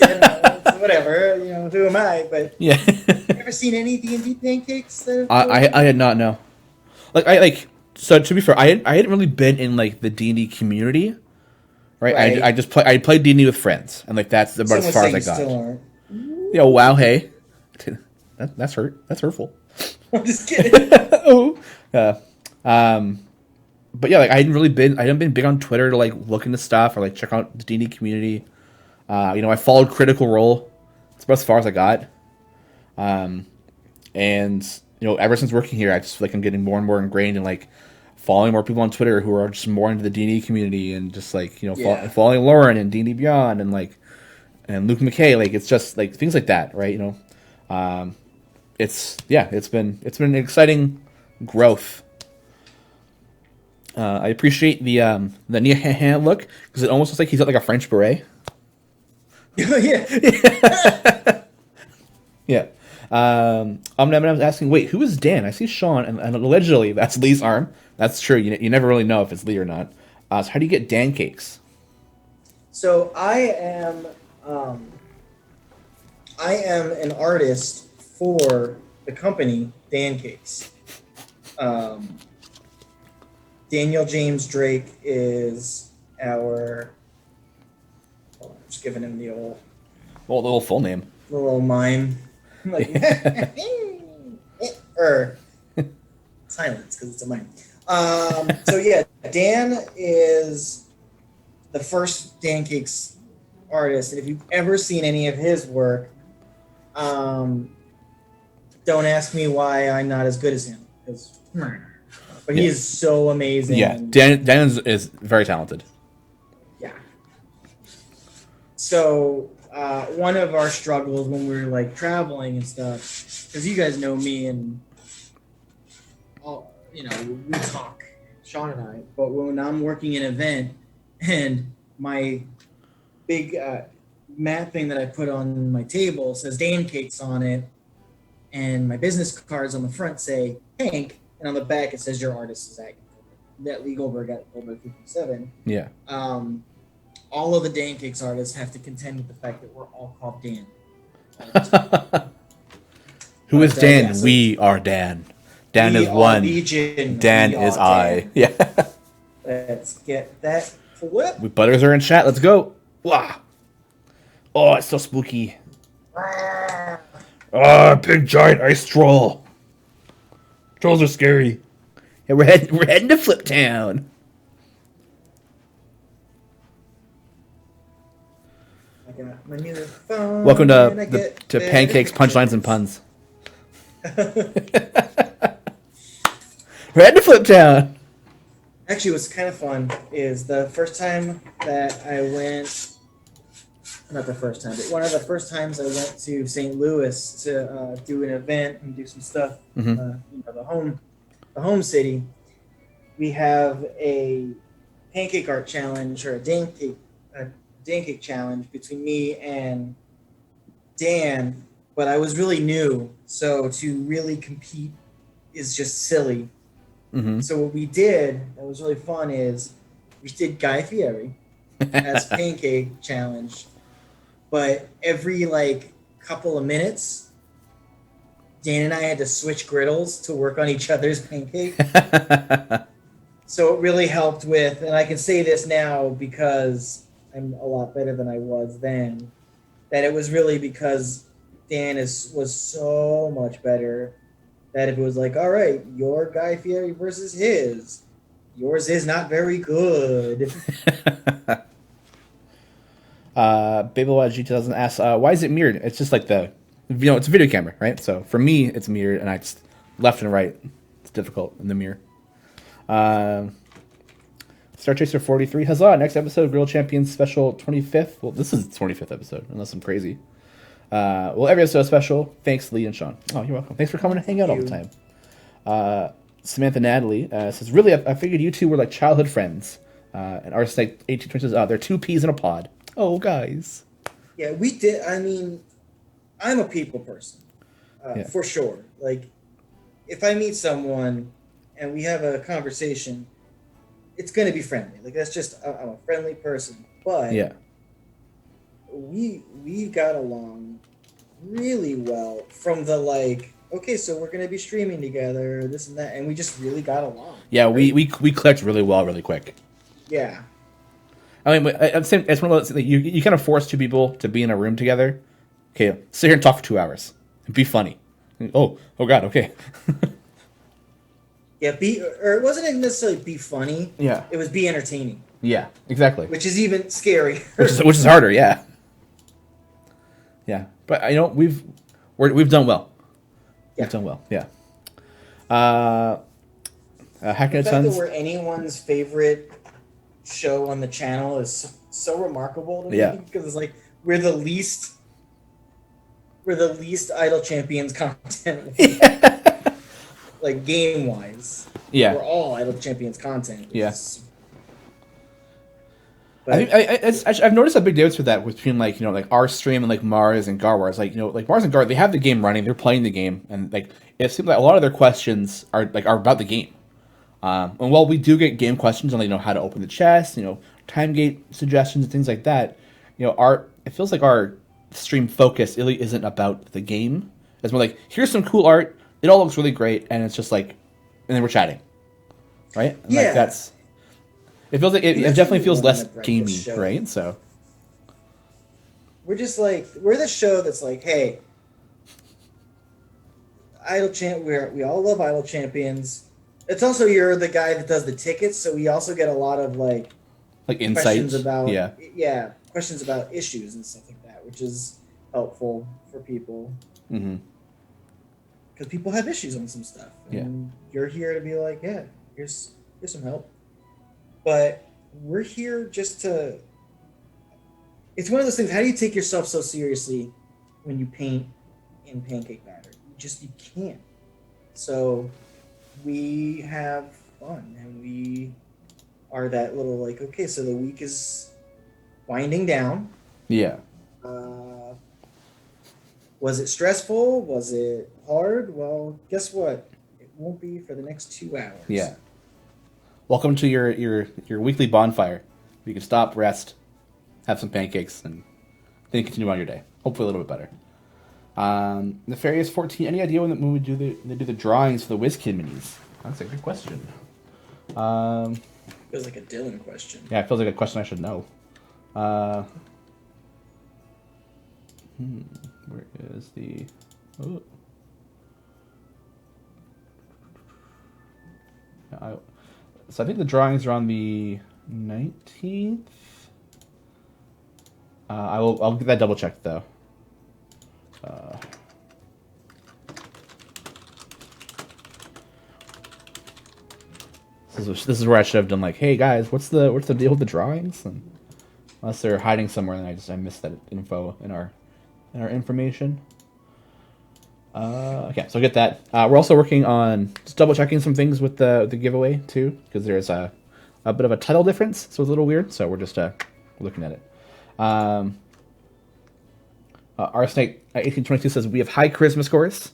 whatever. Who am I? But yeah. You ever seen any D&D pancakes? I had not. No. So to be fair, I hadn't really been in like the D&D community, right? I played D&D with friends, and like that's about as far as I got. Still aren't. Wow, hey, that's hurtful. I'm just kidding. Oh, but yeah, like I hadn't been big on Twitter to like look into stuff or like check out the D&D community. I followed Critical Role. It's about as far as I got. And ever since working here, I just feel like I'm getting more and more ingrained in like following more people on Twitter who are just more into the D&D community and just like following Lauren and D&D Beyond and Luke McKay. Like it's just like things like that, right? It's been an exciting growth. I appreciate the Nia look because it almost looks like he's got like a French beret. Yeah. Yeah. I'm asking, wait, who is Dan? I see Shawn, and allegedly that's Lee's arm. That's true. You never really know if it's Lee or not. So how do you get Dan cakes? So I am an artist for the company Dan Cakes. Daniel James Drake is our. I'm just giving him the little full name. The little mime. Like, or silence because it's a mime. So yeah, Dan is the first Dan Cakes artist, and if you've ever seen any of his work, don't ask me why I'm not as good as him, but he is so amazing. Yeah, Dan is very talented. Yeah. So one of our struggles when we were like traveling and stuff, because you guys know me and we talk, Shawn and I, but when I'm working an event and my big mat thing that I put on my table says Dan Cakes on it, and my business cards on the front say Hank, and on the back it says your artist is that Lee Goldberg at Goldberg 57. Yeah. All of the Dan Cakes artists have to contend with the fact that we're all called Dan. Who is Dan? Yeah, so we are Dan. Dan is one. Legion. Dan is I. Dan. Yeah. Let's get that flip. We butters are in chat. Let's go. Wow. Oh, it's so spooky. Big giant ice troll. Trolls are scary. Yeah, we're heading to Flip Town. I got my new phone. Welcome to Pancakes, Punchlines, and Puns. We're heading to Flip Town. Actually, what's kind of fun is the first time that I went. Not the first time, but one of the first times I went to St. Louis to do an event and do some stuff. Mm-hmm. The home city. We have a pancake art challenge or a Dan cake challenge between me and Dan, but I was really new, so to really compete is just silly. Mm-hmm. So what we did that was really fun is we did Guy Fieri as pancake challenge. But every couple of minutes, Dan and I had to switch griddles to work on each other's pancake. So it really helped with, and I can say this now because I'm a lot better than I was then, that it was really because Dan was so much better that if it was like, all right, your Guy Fieri versus his, yours is not very good. Babylog2000 asks, why is it mirrored? It's just like it's a video camera, right? So for me, it's mirrored, and I just left and right. It's difficult in the mirror. Star Chaser 43, huzzah! Next episode, Griddle Champions special 25th. Well, this is the 25th episode, unless I'm crazy. Every episode special. Thanks, Lee and Shawn. Oh, you're welcome. Thanks for coming and hanging out all the time. Samantha Natalie says, really, I figured you two were like childhood friends. And Arsenic 1820 says, they're two peas in a pod. Oh, guys. Yeah, we did. I mean, I'm a people person, for sure. Like, if I meet someone and we have a conversation, it's going to be friendly. Like, that's just, I'm a friendly person. But we got along really well from the, like, okay, so we're going to be streaming together, this and that, and we just really got along. Yeah, right? we clicked really well, really quick. Yeah. I mean, it's one of those, like, you kind of force two people to be in a room together. Okay, sit here and talk for 2 hours and be funny. Oh God, okay. Yeah, or it wasn't necessarily be funny. Yeah, it was be entertaining. Yeah, exactly. Which is even scary. which is harder. Yeah. Yeah, but we've done well. Yeah. We've done well. Yeah. Hacking the fact that we're anyone's favorite show on the channel is so remarkable to me, because it's like we're the least Idol Champions content, like game wise. Yeah, we're all Idol Champions content. Yes. I've noticed a big difference with that between like our stream and like Mars and Garwar's. Like like Mars and Gar, they have the game running, they're playing the game, and like it seems like a lot of their questions are about the game. And while we do get game questions on how to open the chest, time gate suggestions and things like that, it feels like our stream focus really isn't about the game. It's more like, here's some cool art, it all looks really great, and it's just like, and then we're chatting, right? And yeah, like it feels like it definitely feels less gamey, right? So we're just like, we're the show that's like, hey, we all love Idol Champions. It's also, you're the guy that does the tickets, so we also get a lot of like insights about questions about issues and stuff like that, which is helpful for people. Mm-hmm. Because people have issues on some stuff, and you're here to be like, yeah, here's some help. But we're here just to. It's one of those things. How do you take yourself so seriously when you paint in pancake batter? You can't. So we have fun, and we are that little like, okay, so the week is winding down. Yeah. Was it stressful? Was it hard? Well, guess what? It won't be for the next 2 hours. Yeah. Welcome to your weekly bonfire. You can stop, rest, have some pancakes, and then continue on your day. Hopefully a little bit better. Nefarious 14. Any idea when we do the drawings for the WizKid minis? That's a good question. Feels like a Dylan question. Yeah, it feels like a question I should know. Where is the? Oh. So I think the drawings are on the 19th. I'll get that double checked though. This is where I should have done like, hey guys, what's the deal with the drawings? And unless they're hiding somewhere, then I missed that info in our information. Okay, so I'll get that. We're also working on just double checking some things with the giveaway too, because there's a bit of a title difference, so it's a little weird. So we're just looking at it. Arsenic 1822 says we have high charisma scores,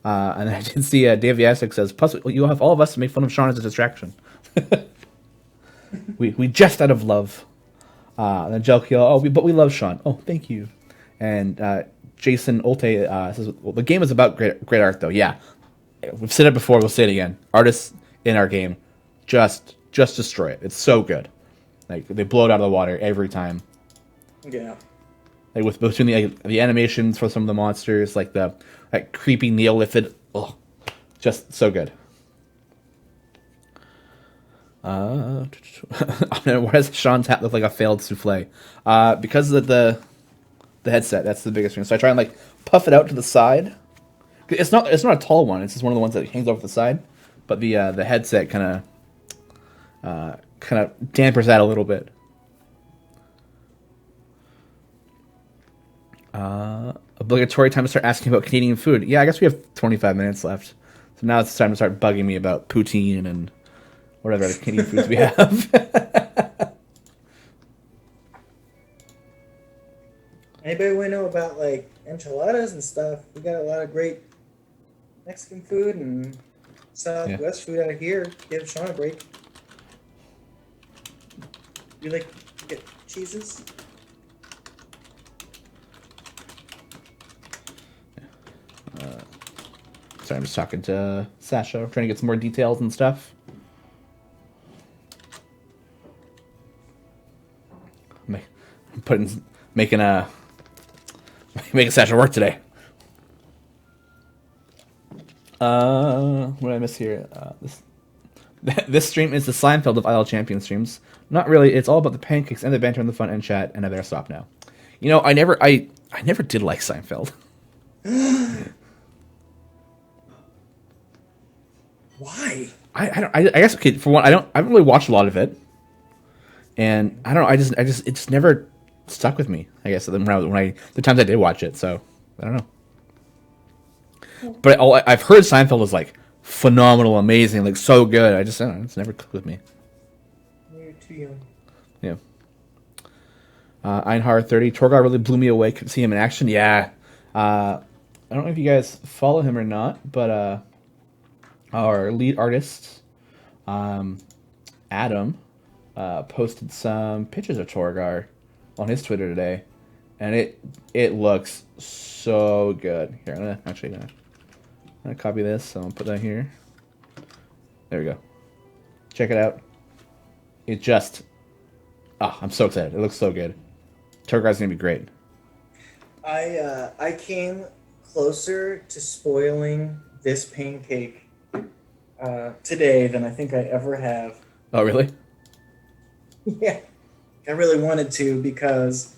and I did see Dave Yasek says plus you'll have all of us to make fun of Shawn as a distraction. we jest out of love. And then Jelkiel, but we love Shawn. Oh, thank you. And Jason Olte says, well, the game is about great art, though. Yeah, we've said it before. We'll say it again. Artists in our game just destroy it. It's so good. Like they blow it out of the water every time. Yeah. Like with between the animations for some of the monsters, like the creepy Neolithid, just so good. Why does Shawn's hat look like a failed souffle? Because of the headset. That's the biggest thing. So I try and like puff it out to the side. It's not a tall one. It's just one of the ones that hangs over the side. But the headset kind of dampers that a little bit. Obligatory time to start asking about Canadian food. Yeah, I guess we have 25 minutes left. So now it's time to start bugging me about poutine and whatever other Canadian foods we have. Anybody want to know about like enchiladas and stuff? We got a lot of great Mexican food and Southwest food out of here. Give Shawn a break. You like get cheeses? Sorry, I'm just talking to Sasha, trying to get some more details and stuff. Making Sasha work today. What did I miss here? This stream is the Seinfeld of IL Champion streams. Not really. It's all about the pancakes and the banter and the fun and chat. And I better stop now. You know, I never did like Seinfeld. Why? I guess, okay, for one, I haven't really watched a lot of it, and I don't know. It just never stuck with me. I guess the times I did watch it, so I don't know. But I've heard Seinfeld is like phenomenal, amazing, like so good. I don't know. It's never clicked with me. You're too young. Yeah. Einhard 30. Torgar really blew me away. Could see him in action. Yeah. I don't know if you guys follow him or not, but our lead artist, Adam, posted some pictures of Torgar on his Twitter today, and it looks so good. Here, I'm gonna copy this, so I'll put that here. There we go. Check it out. It just, I'm so excited. It looks so good. Torgar's gonna be great. I came closer to spoiling this pancake today than I think I ever have. Oh, really? Yeah. I really wanted to because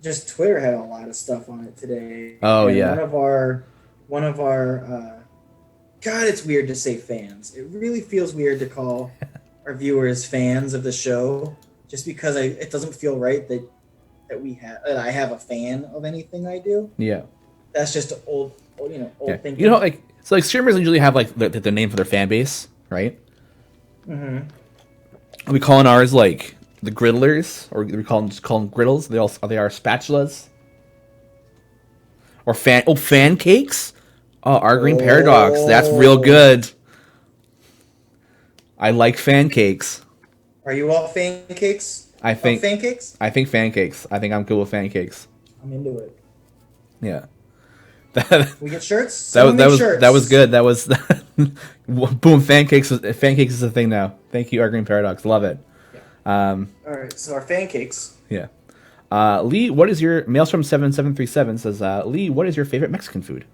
just Twitter had a lot of stuff on it today. Oh, and yeah. One of our God, it's weird to say fans. It really feels weird to call our viewers fans of the show just because it doesn't feel right that I have a fan of anything I do. Yeah. That's just old thinking. You know, like, so like streamers usually have like the name for their fan base, right? Mm-hmm. Are we calling ours like the Griddlers, or we call them Griddles? They are spatulas, or fan cakes. Oh, our Green Paradox. That's real good. I like fan cakes. Are you all fan cakes? I think fan cakes. I think fan cakes. I think I'm cool with fan cakes. I'm into it. Yeah. We get shirts. That was good. That was boom. Fan cakes is a thing now. Thank you, Our Green Paradox. Love it. Yeah. All right, so our fan cakes. Yeah. Lee, what is your Maelstrom 7737 says? Lee, what is your favorite Mexican food?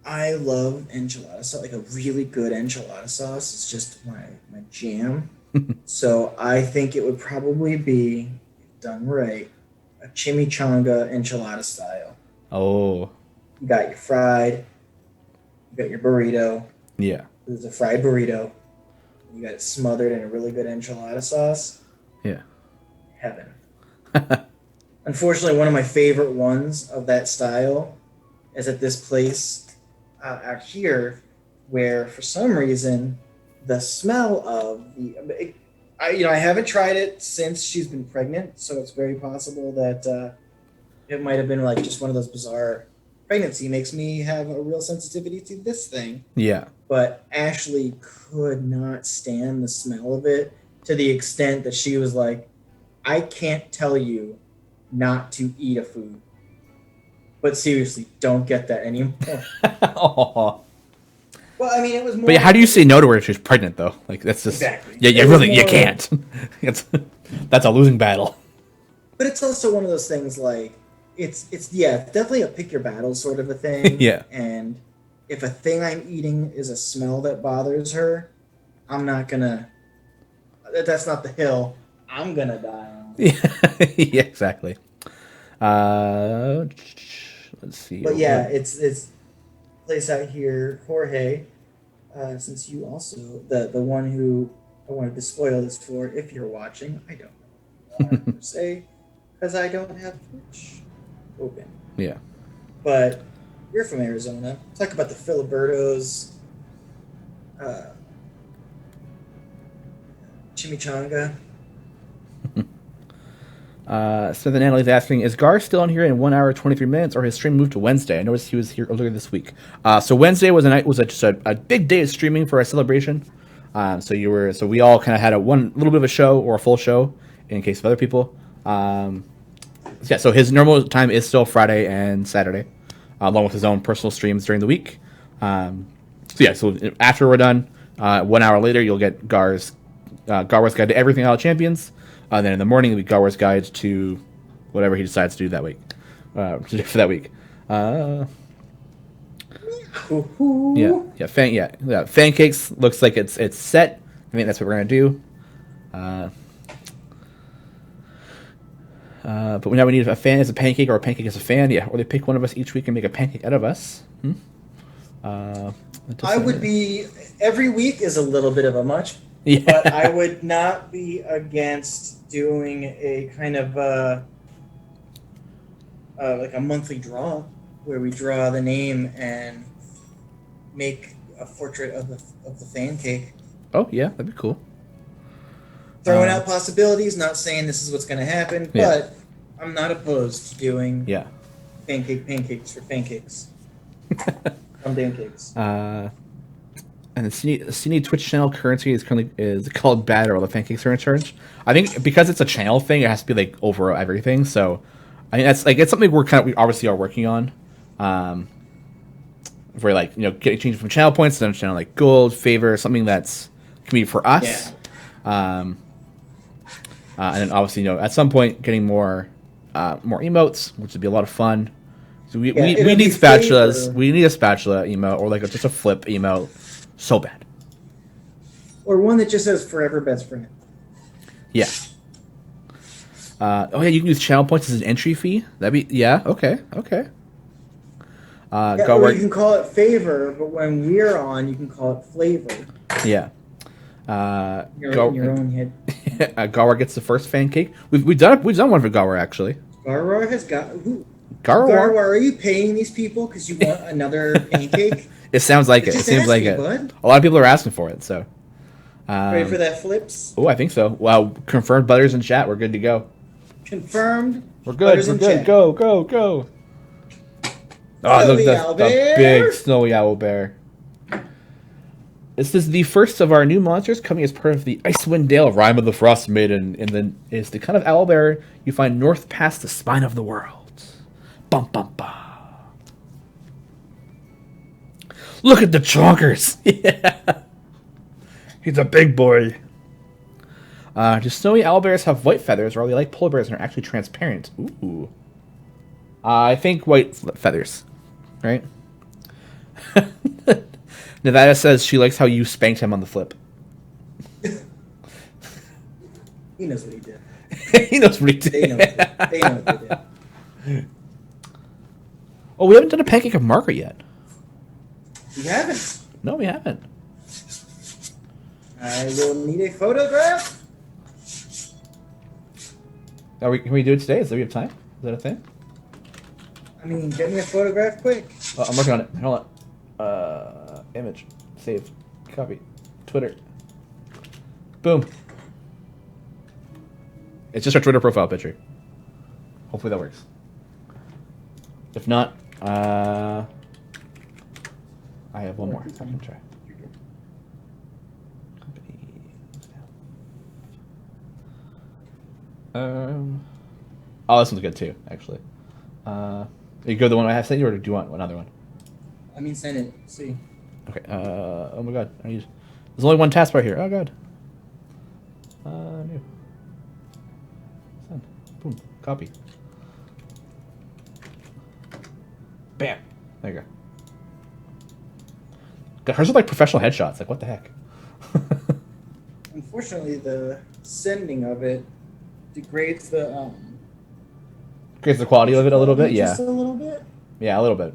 I love enchilada sauce. Like a really good enchilada sauce is just my jam. So I think it would probably be, done right, a chimichanga enchilada style. Oh. You got your fried. You got your burrito. Yeah. This is a fried burrito. You got it smothered in a really good enchilada sauce. Yeah. Heaven. Unfortunately, one of my favorite ones of that style is at this place out here where, for some reason, the smell of I haven't tried it since she's been pregnant, so it's very possible that it might have been like just one of those bizarre pregnancy makes me have a real sensitivity to this thing. Yeah. But Ashley could not stand the smell of it to the extent that she was like, I can't tell you not to eat a food. But seriously, don't get that anymore. Well, I mean, it was more. But yeah, how do you say no to her if she's pregnant though? Like that's just exactly. Yeah, you can't. That's a losing battle. But it's also one of those things like it's definitely a pick your battle sort of a thing. Yeah. And if a thing I'm eating is a smell that bothers her, I'm not gonna. That's not the hill I'm gonna die on. Yeah, exactly. Let's see. But yeah, it's place out here, Jorge. Since you also the one who I wanted to spoil this for, if you're watching, I don't know why per se, because I don't have Twitch open. Yeah. But you're from Arizona. Talk about the Filiberto's chimichanga. Smith and Annalise asking, is Gar still on here in 1 hour 23 minutes, or his stream moved to Wednesday? I noticed he was here earlier this week. So Wednesday was just a big day of streaming for our celebration. So we all kind of had a little bit of a show or a full show in case of other people. So his normal time is still Friday and Saturday, along with his own personal streams during the week. So after we're done, 1 hour later, you'll get Gar's Guide to Everything Out of Champions. Then in the morning, it'll be Garwar's Guide to whatever he decides to do that week. For that week. Pancakes looks like it's set. I think that's what we're gonna do. But now we need a fan as a pancake or a pancake as a fan. Yeah, or they pick one of us each week and make a pancake out of us. I would be every week is a little bit of a much. Yeah. But I would not be against doing a kind of like a monthly draw where we draw the name and make a portrait of the fan cake. Oh yeah, that'd be cool. Throwing out possibilities, not saying this is what's going to happen, but I'm not opposed to doing pancakes for pancakes. From pancakes. And the CNE Twitch channel currency is called bad, or all the pancakes are in charge. I think because it's a channel thing, it has to be like over everything. So I think that's it's something we obviously are working on. Where getting changed from channel points to channel like gold, favor, something that's can be for us. Yeah. And then obviously at some point getting more emotes, which would be a lot of fun. So we need spatulas. We need a spatula emote or just a flip emote. So bad. Or one that just says forever best friend. Yeah. You can use channel points as an entry fee. That'd be okay. Or you can call it favor, but when we're on, you can call it flavor. Yeah. Your own head. Garwar gets the first fan cake. We've done one for Garwar actually. Garwar has got who? Garwar, are you paying these people because you want another pancake? It sounds like it. It seems like it. Bud. A lot of people are asking for it. So, ready for that flips? Oh, I think so. Wow, confirmed. Butters in chat. We're good to go. Confirmed. We're good. We're good. Chat. Go. Oh, look, the big snowy owl bear. This is the first of our new monsters coming as part of the Icewind Dale Rime of the Frost Maiden, and is the kind of owl bear you find north past the spine of the world. Bum bum bum. Look at the chonkers. Yeah. He's a big boy. Do snowy owlbears have white feathers, or are they like polar bears and are actually transparent? Ooh. I think white feathers, right? Nevada says she likes how you spanked him on the flip. He knows what he did. He knows what he did. They know what they did. Oh, we haven't done a pancake of Margaret yet. We haven't. No, we haven't. I will need a photograph. Can we do it today? Do we have time? Is that a thing? I mean, get me a photograph quick. Oh, I'm working on it. Hold on. Image. Save. Copy. Twitter. Boom. It's just our Twitter profile picture. Hopefully that works. If not, I have one more. I can try. Oh, this one's good too, actually. You go the one I have sent you, or do you want another one? I mean, send it. See. Okay. Oh my god. There's only one taskbar here. Oh god. New. Send. Boom. Copy. Bam. There you go. God, hers are like professional headshots. Like, what the heck? Unfortunately, the sending of it degrades the Creates the quality of it a little bit. Yeah. Just a little bit. Yeah, a little bit.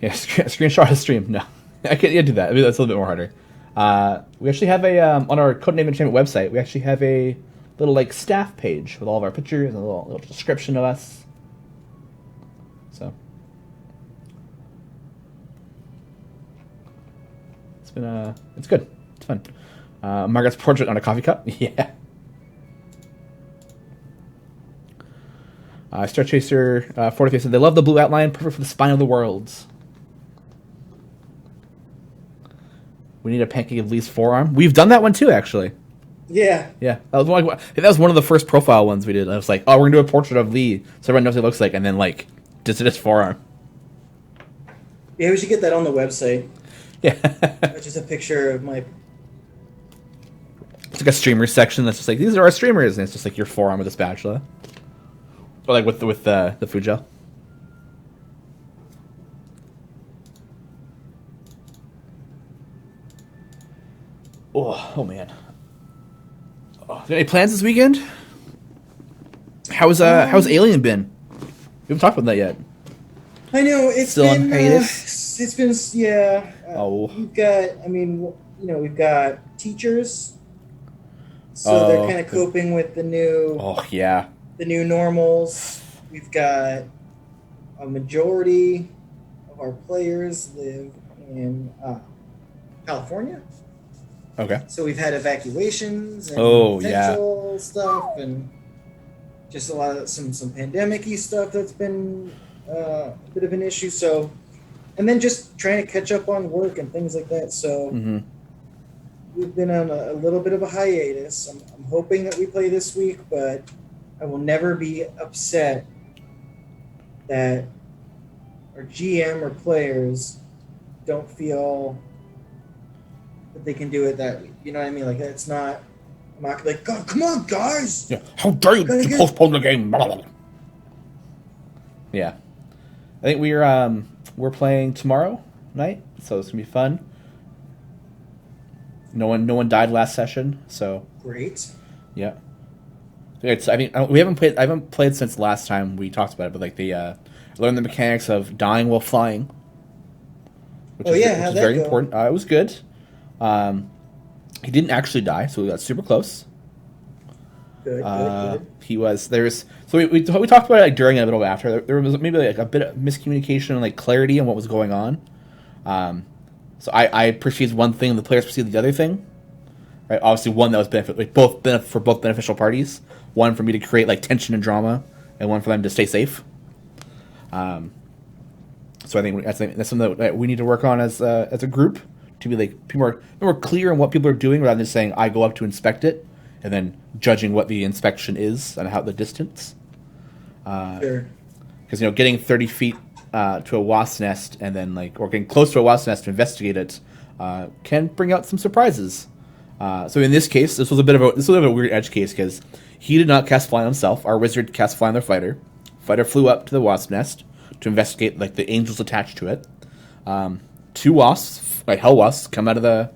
Yeah, screenshot of stream. No, I can't do that. I mean, that's a little bit more harder. We actually have a on our Codename Entertainment website. We actually have a little like staff page with all of our pictures and a little description of us. So it's good. It's fun. Margaret's portrait on a coffee cup. Yeah. Star Chaser 40 said they love the blue outline, perfect for the spine of the worlds. We need a pancake of Lee's forearm. We've done that one too, actually. Yeah. Yeah. That was one of the first profile ones we did. I was like, oh, we're gonna do a portrait of Lee, so everyone knows what he looks like, and then like just his forearm. Yeah, we should get that on the website. Yeah. Which is a picture of my. It's like a streamers section that's just like, these are our streamers, and it's just like your forearm with a spatula. Or like with the food gel. Oh man. Any plans this weekend? How's Alien been? We haven't talked about that yet. I know it's still been on hiatus. It's been Oh. We've got teachers, so they're kind of coping with the new. Oh yeah. The new normals. We've got a majority of our players live in California. Okay. So we've had evacuations and potential stuff, and just a lot of some pandemic-y stuff that's been a bit of an issue. So, and then just trying to catch up on work and things like that. So we've been on a little bit of a hiatus. I'm hoping that we play this week, but I will never be upset that our GM or players don't feel that they can do it that week. You know what I mean? Like, it's not. I'm not like, God, come on, guys. Yeah. How dare you postpone the game? Yeah, I think we're playing tomorrow night, so it's gonna be fun. No one died last session, so great. Yeah. I haven't played since last time we talked about it, but like learned the mechanics of dying while flying. Which is very important. It was good. He didn't actually die, so we got super close. Good. He was we talked about it like during and a little bit after. There was maybe like a bit of miscommunication and like clarity on what was going on. So I perceived one thing, and the players perceived the other thing. Right, obviously one that was both beneficial parties. One for me to create like tension and drama, and one for them to stay safe. So I think that's something that we need to work on as a group, to be like more clear on what people are doing, rather than just saying I go up to inspect it and then judging what the inspection is and how the distance. Sure. Because getting 30 feet to a wasp nest and then or getting close to a wasp nest to investigate it can bring out some surprises. So in this case, this was a bit of a weird edge case because he did not cast fly on himself. Our wizard cast fly on their fighter. Fighter flew up to the wasp nest to investigate like the angels attached to it. Two wasps, like hell wasps, come out of the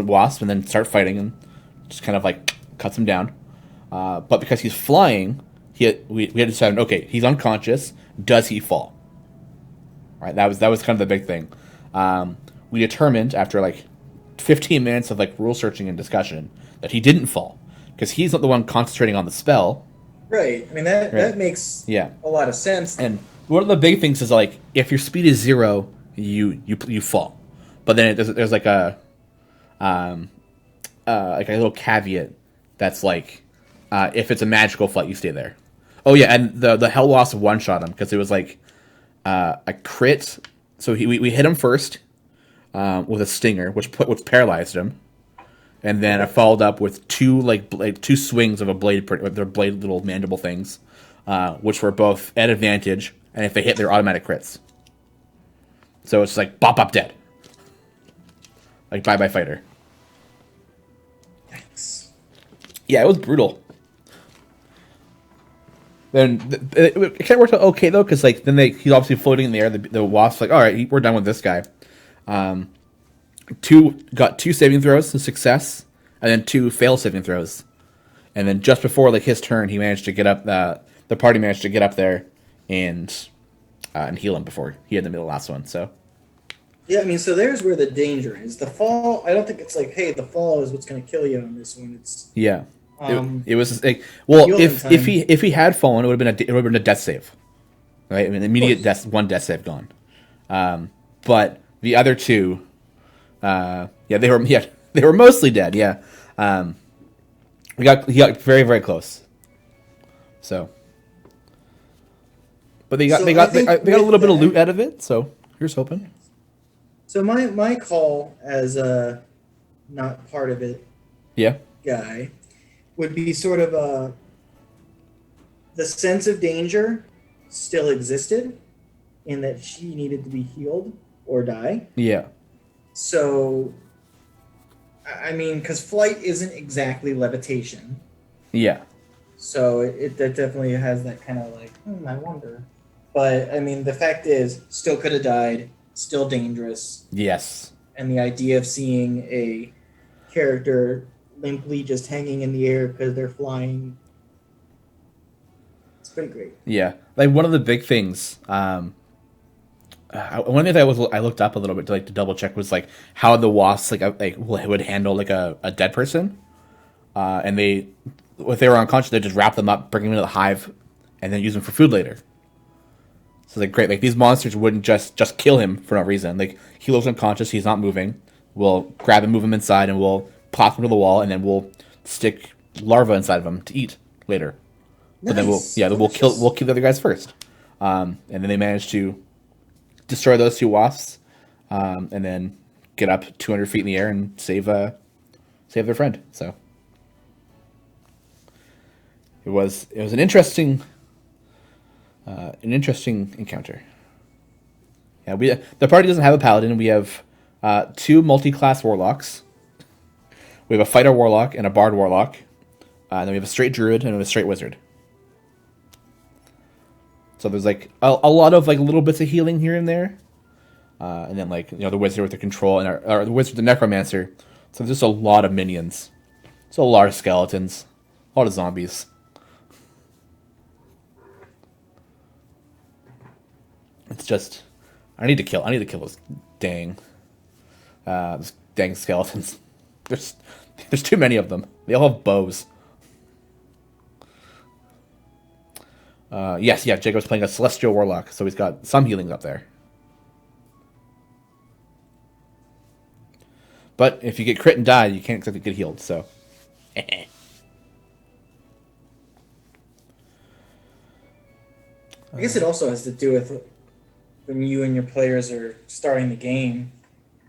wasp and then start fighting and just kind of like cuts him down. But because he's flying, we had to decide, okay, he's unconscious. Does he fall? Right. That was kind of the big thing. We determined after like 15 minutes of like rule searching and discussion that he didn't fall because he's not the one concentrating on the spell. Right. I mean that makes a lot of sense. And one of the big things is like if your speed is 0, you fall. But then there's like a little caveat that's like if it's a magical flight, you stay there. Oh yeah, and the hell wasp one shot him because it was like a crit. So we hit him first. With a stinger, which paralyzed him, and then I followed up with two two swings of a blade with their blade little mandible things, which were both at advantage, and if they hit, they're automatic crits. So it's like bop dead, like bye fighter. Thanks. Yeah, it was brutal. Then it kind of worked out okay though, because like then he's obviously floating in the air. The wasp's like, all right, we're done with this guy. Got two saving throws, a success, and then two failed saving throws, and then just before like his turn, he managed to get up. The party managed to get up there and heal him before he had the middle last one. So yeah, I mean, so there's where the danger is. The fall. I don't think it's like, hey, the fall is what's going to kill you on this one. It's yeah. It was like, well, if he had fallen, it would have been a death save, right? I mean, immediate death, one death save gone. But the other two, they were mostly dead. Yeah, he got very very close. So, but they got a little bit of loot out of it. So here's hoping. So my call as a not part of it, guy. Would be sort of the sense of danger still existed in that she needed to be healed or die. Yeah. So, I mean, because flight isn't exactly levitation. Yeah. So it definitely has that kind of like, I wonder. But, I mean, the fact is, still could have died, still dangerous. Yes. And the idea of seeing a character limply just hanging in the air because they're flying. It's pretty great. Yeah, like one of the big things. One thing that I looked up a little bit to double check was like how the wasps would handle like a dead person, and if they were unconscious, they just wrap them up, bring them into the hive, and then use them for food later. So like great, like these monsters wouldn't just kill him for no reason. Like he looks unconscious, he's not moving. We'll grab him, move him inside, and we'll plop him to the wall, and then we'll stick larvae inside of him to eat later. Nice. But then we'll kill the other guys first. And then they manage to destroy those two wasps, and then get up 200 feet in the air and save their friend. So it was an interesting encounter. Yeah, the party doesn't have a paladin. We have two multi-class warlocks. We have a fighter warlock and a bard warlock. And then we have a straight druid and a straight wizard. So there's like a lot of like little bits of healing here and there. And then like, the wizard with the control and the wizard with the necromancer. So there's just a lot of minions. So a lot of skeletons. A lot of zombies. It's just I need to kill those dang skeletons. There's too many of them. They all have bows. Jacob's playing a celestial warlock, so he's got some healings up there. But if you get crit and die, you can't exactly get healed, so. I guess it also has to do with when you and your players are starting the game,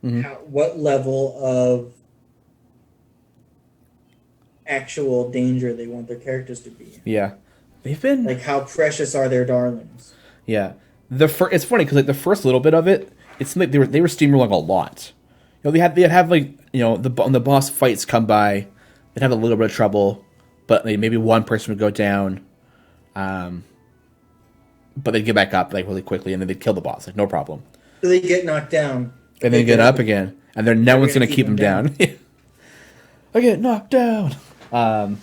what level of actual danger they want their characters to be in. Yeah. They've been... Like, how precious are their darlings? Yeah. It's funny, because like the first little bit of it, it's like they were steamrolling a lot. They'd have like, the boss fights come by, they'd have a little bit of trouble, but maybe one person would go down, but they'd get back up like really quickly, and then they'd kill the boss, like no problem. So they get knocked down. And then get up again, and then no one's going to keep them down. I get knocked down. And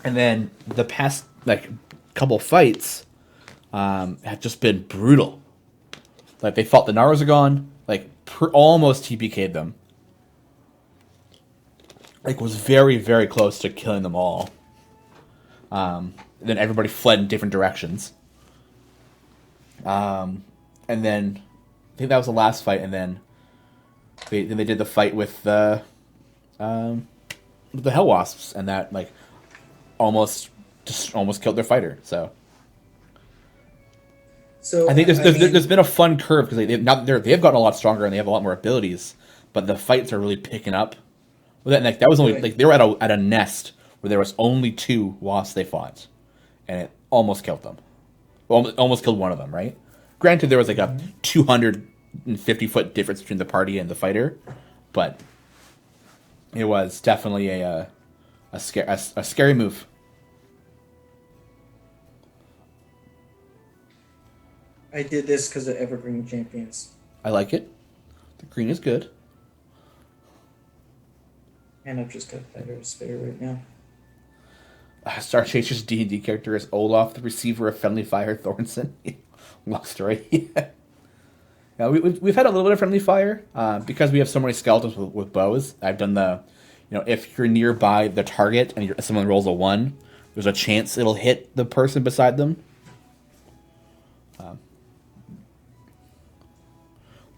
then the past like couple fights have just been brutal. Like they fought the Narzagon, like almost TPK'd them. Like was very very close to killing them all. Then everybody fled in different directions. And then I think that was the last fight, and then they did the fight with the Hell Wasps, and that like almost killed their fighter. So I think there's been a fun curve because they've gotten a lot stronger and they have a lot more abilities, but the fights are really picking up Well, that was only like they were at a nest where there was only 2 wasps they fought, and it almost killed them. Well, almost killed one of them, right? Granted, there was like a 250-foot difference between the party and the fighter, but it was definitely a scary move. I did this because of Evergreen Champions. I like it. The green is good. And I've just got Fighter to spare right now. Star Chaser's D&D character is Olaf, the receiver of friendly fire, Thornton. Long story. Yeah, we've had a little bit of friendly fire because we have so many skeletons with bows. I've done if you're nearby the target and someone rolls a 1, there's a chance it'll hit the person beside them.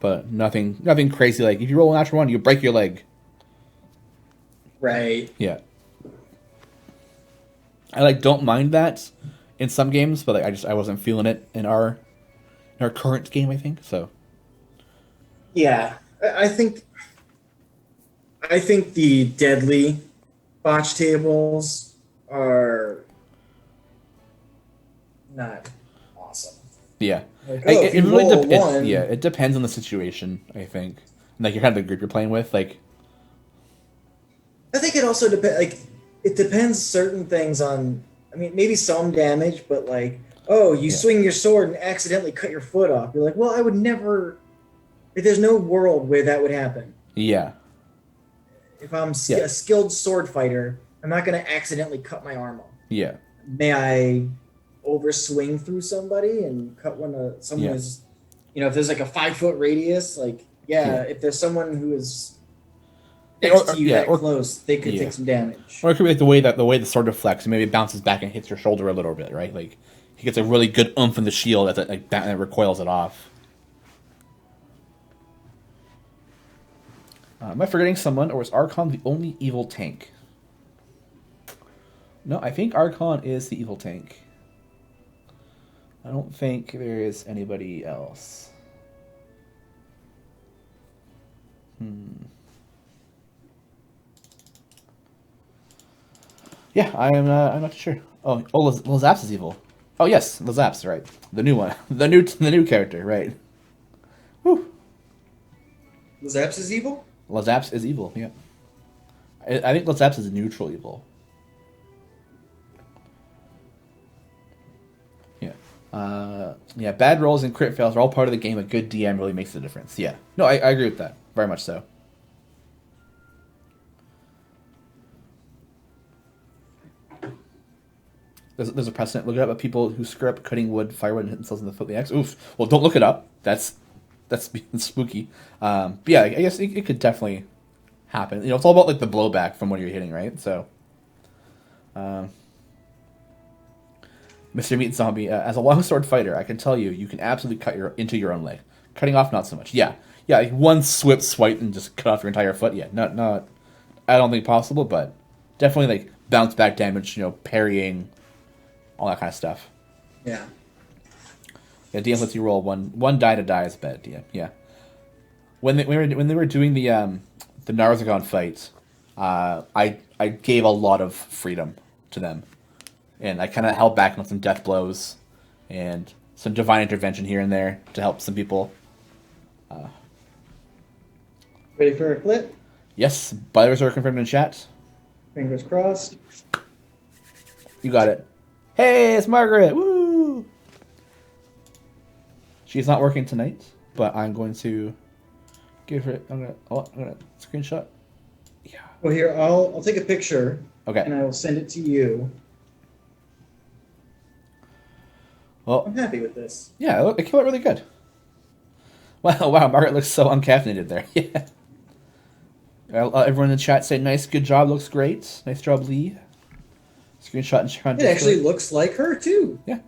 But nothing crazy. Like if you roll a natural 1, you break your leg. Right. Yeah. I don't mind that in some games, but I wasn't feeling it in our current game. I think so. Yeah, I think the deadly botch tables are not awesome. Yeah, it really depends. It depends on the situation. I think, like you're kind of the group you're playing with. Like, I think it also depends. Like, it depends certain things on. I mean, maybe some damage, but like, you swing your sword and accidentally cut your foot off. You're like, well, I would never. Like, there's no world where that would happen. Yeah. If I'm a skilled sword fighter, I'm not going to accidentally cut my arm off. Yeah. May I overswing through somebody and cut someone is, if there's like a 5-foot radius, like, if there's someone who is next to you close, they could take some damage. Or it could be like the way the sword deflects, and maybe it bounces back and hits your shoulder a little bit, right? Like, he gets a really good oomph in the shield that recoils it off. Am I forgetting someone, or is Archon the only evil tank? No, I think Archon is the evil tank. I don't think there is anybody else. Yeah, I'm not sure. Oh, Lazaps is evil. Oh yes, Lazaps, right? The new one, the new character, right? Whew. Lazaps is evil? Lazaps is evil, yeah. I think Lazaps is a neutral evil. Yeah. Bad rolls and crit fails are all part of the game. A good DM really makes a difference. Yeah. No, I agree with that. Very much so. There's a precedent. Look it up of people who screw up cutting wood, firewood, and hit themselves in the foot with the axe. Oof. Well, don't look it up. That's spooky. But yeah, I guess it could definitely happen. It's all about like the blowback from what you're hitting, right? So, Mr. Meat Zombie, as a longsword fighter, I can tell you can absolutely cut into your own leg. Cutting off, not so much. Yeah, like one swipe and just cut off your entire foot. Yeah, not. I don't think possible, but definitely like bounce back damage. Parrying, all that kind of stuff. Yeah. Yeah, DM lets you roll one die to die is bad. Yeah. When they were doing the Narzagon fight, I gave a lot of freedom to them, and I kind of held back on some death blows, and some divine intervention here and there to help some people. Ready for a clip? Yes, buyers are confirmed in chat. Fingers crossed. You got it. Hey, it's Margaret. Woo! She's not working tonight, but I'm going to give her. I'm gonna screenshot. Yeah. Well, here I'll take a picture. Okay. And I will send it to you. Well, I'm happy with this. Yeah, it came out really good. Wow, Margaret looks so uncaffeinated there. Yeah. Everyone in the chat say nice, good job, looks great. Nice job, Lee. Screenshot and share on Discord. It actually looks like her too. Yeah.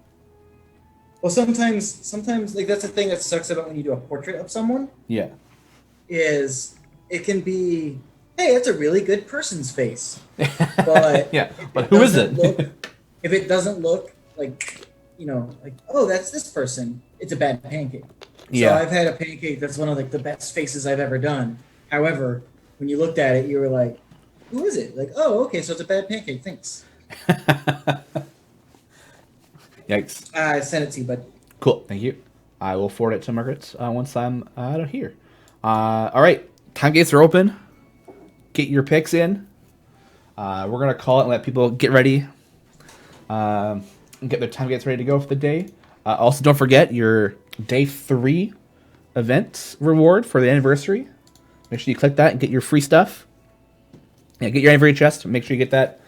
Well, sometimes like that's the thing that sucks about when you do a portrait of someone. Yeah. Is it can be, hey, that's a really good person's face. But yeah. But who is it? If it doesn't look like, like, oh, that's this person, it's a bad pancake. Yeah. So I've had a pancake that's one of like the best faces I've ever done. However, when you looked at it, you were like, who is it? Like, oh, okay, so it's a bad pancake. Thanks. Yikes. I sent it to you, bud. Cool. Thank you. I will forward it to Margaret once I'm out of here. All right. Time gates are open. Get your picks in. We're going to call it and let people get ready. And get their time gates ready to go for the day. Also, don't forget your day 3 event reward for the anniversary. Make sure you click that and get your free stuff. Yeah, get your anniversary chest. Make sure you get that.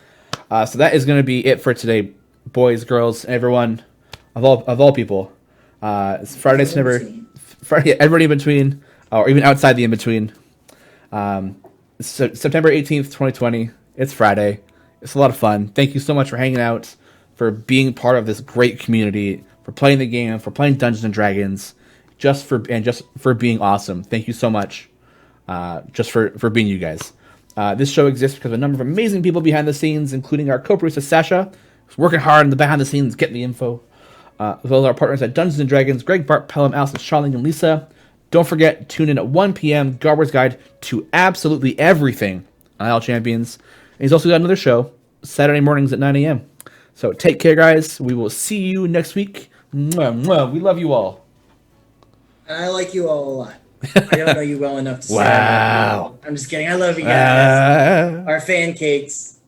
So that is going to be it for today, boys, girls, everyone, of all people. It's Friday, Friday, everybody in between, or even outside the in between. So September 18th, 2020. It's Friday. It's a lot of fun. Thank you so much for hanging out, for being part of this great community, for playing the game, for playing Dungeons and Dragons, just for being awesome. Thank you so much, just for being you guys. This show exists because of a number of amazing people behind the scenes, including our co-producer Sasha, who's working hard in the behind the scenes, getting the info, as well as our partners at Dungeons and Dragons, Greg, Bart, Pelham, Allison, Shawn, and Lisa. Don't forget, tune in at 1 p.m. Garber's Guide to absolutely everything on Isle Champions. And he's also got another show Saturday mornings at 9 a.m. So take care, guys. We will see you next week. Mwah, mwah. We love you all. And I like you all a lot. I don't know you well enough to say wow. I'm just kidding. I love you guys. Our fan cakes.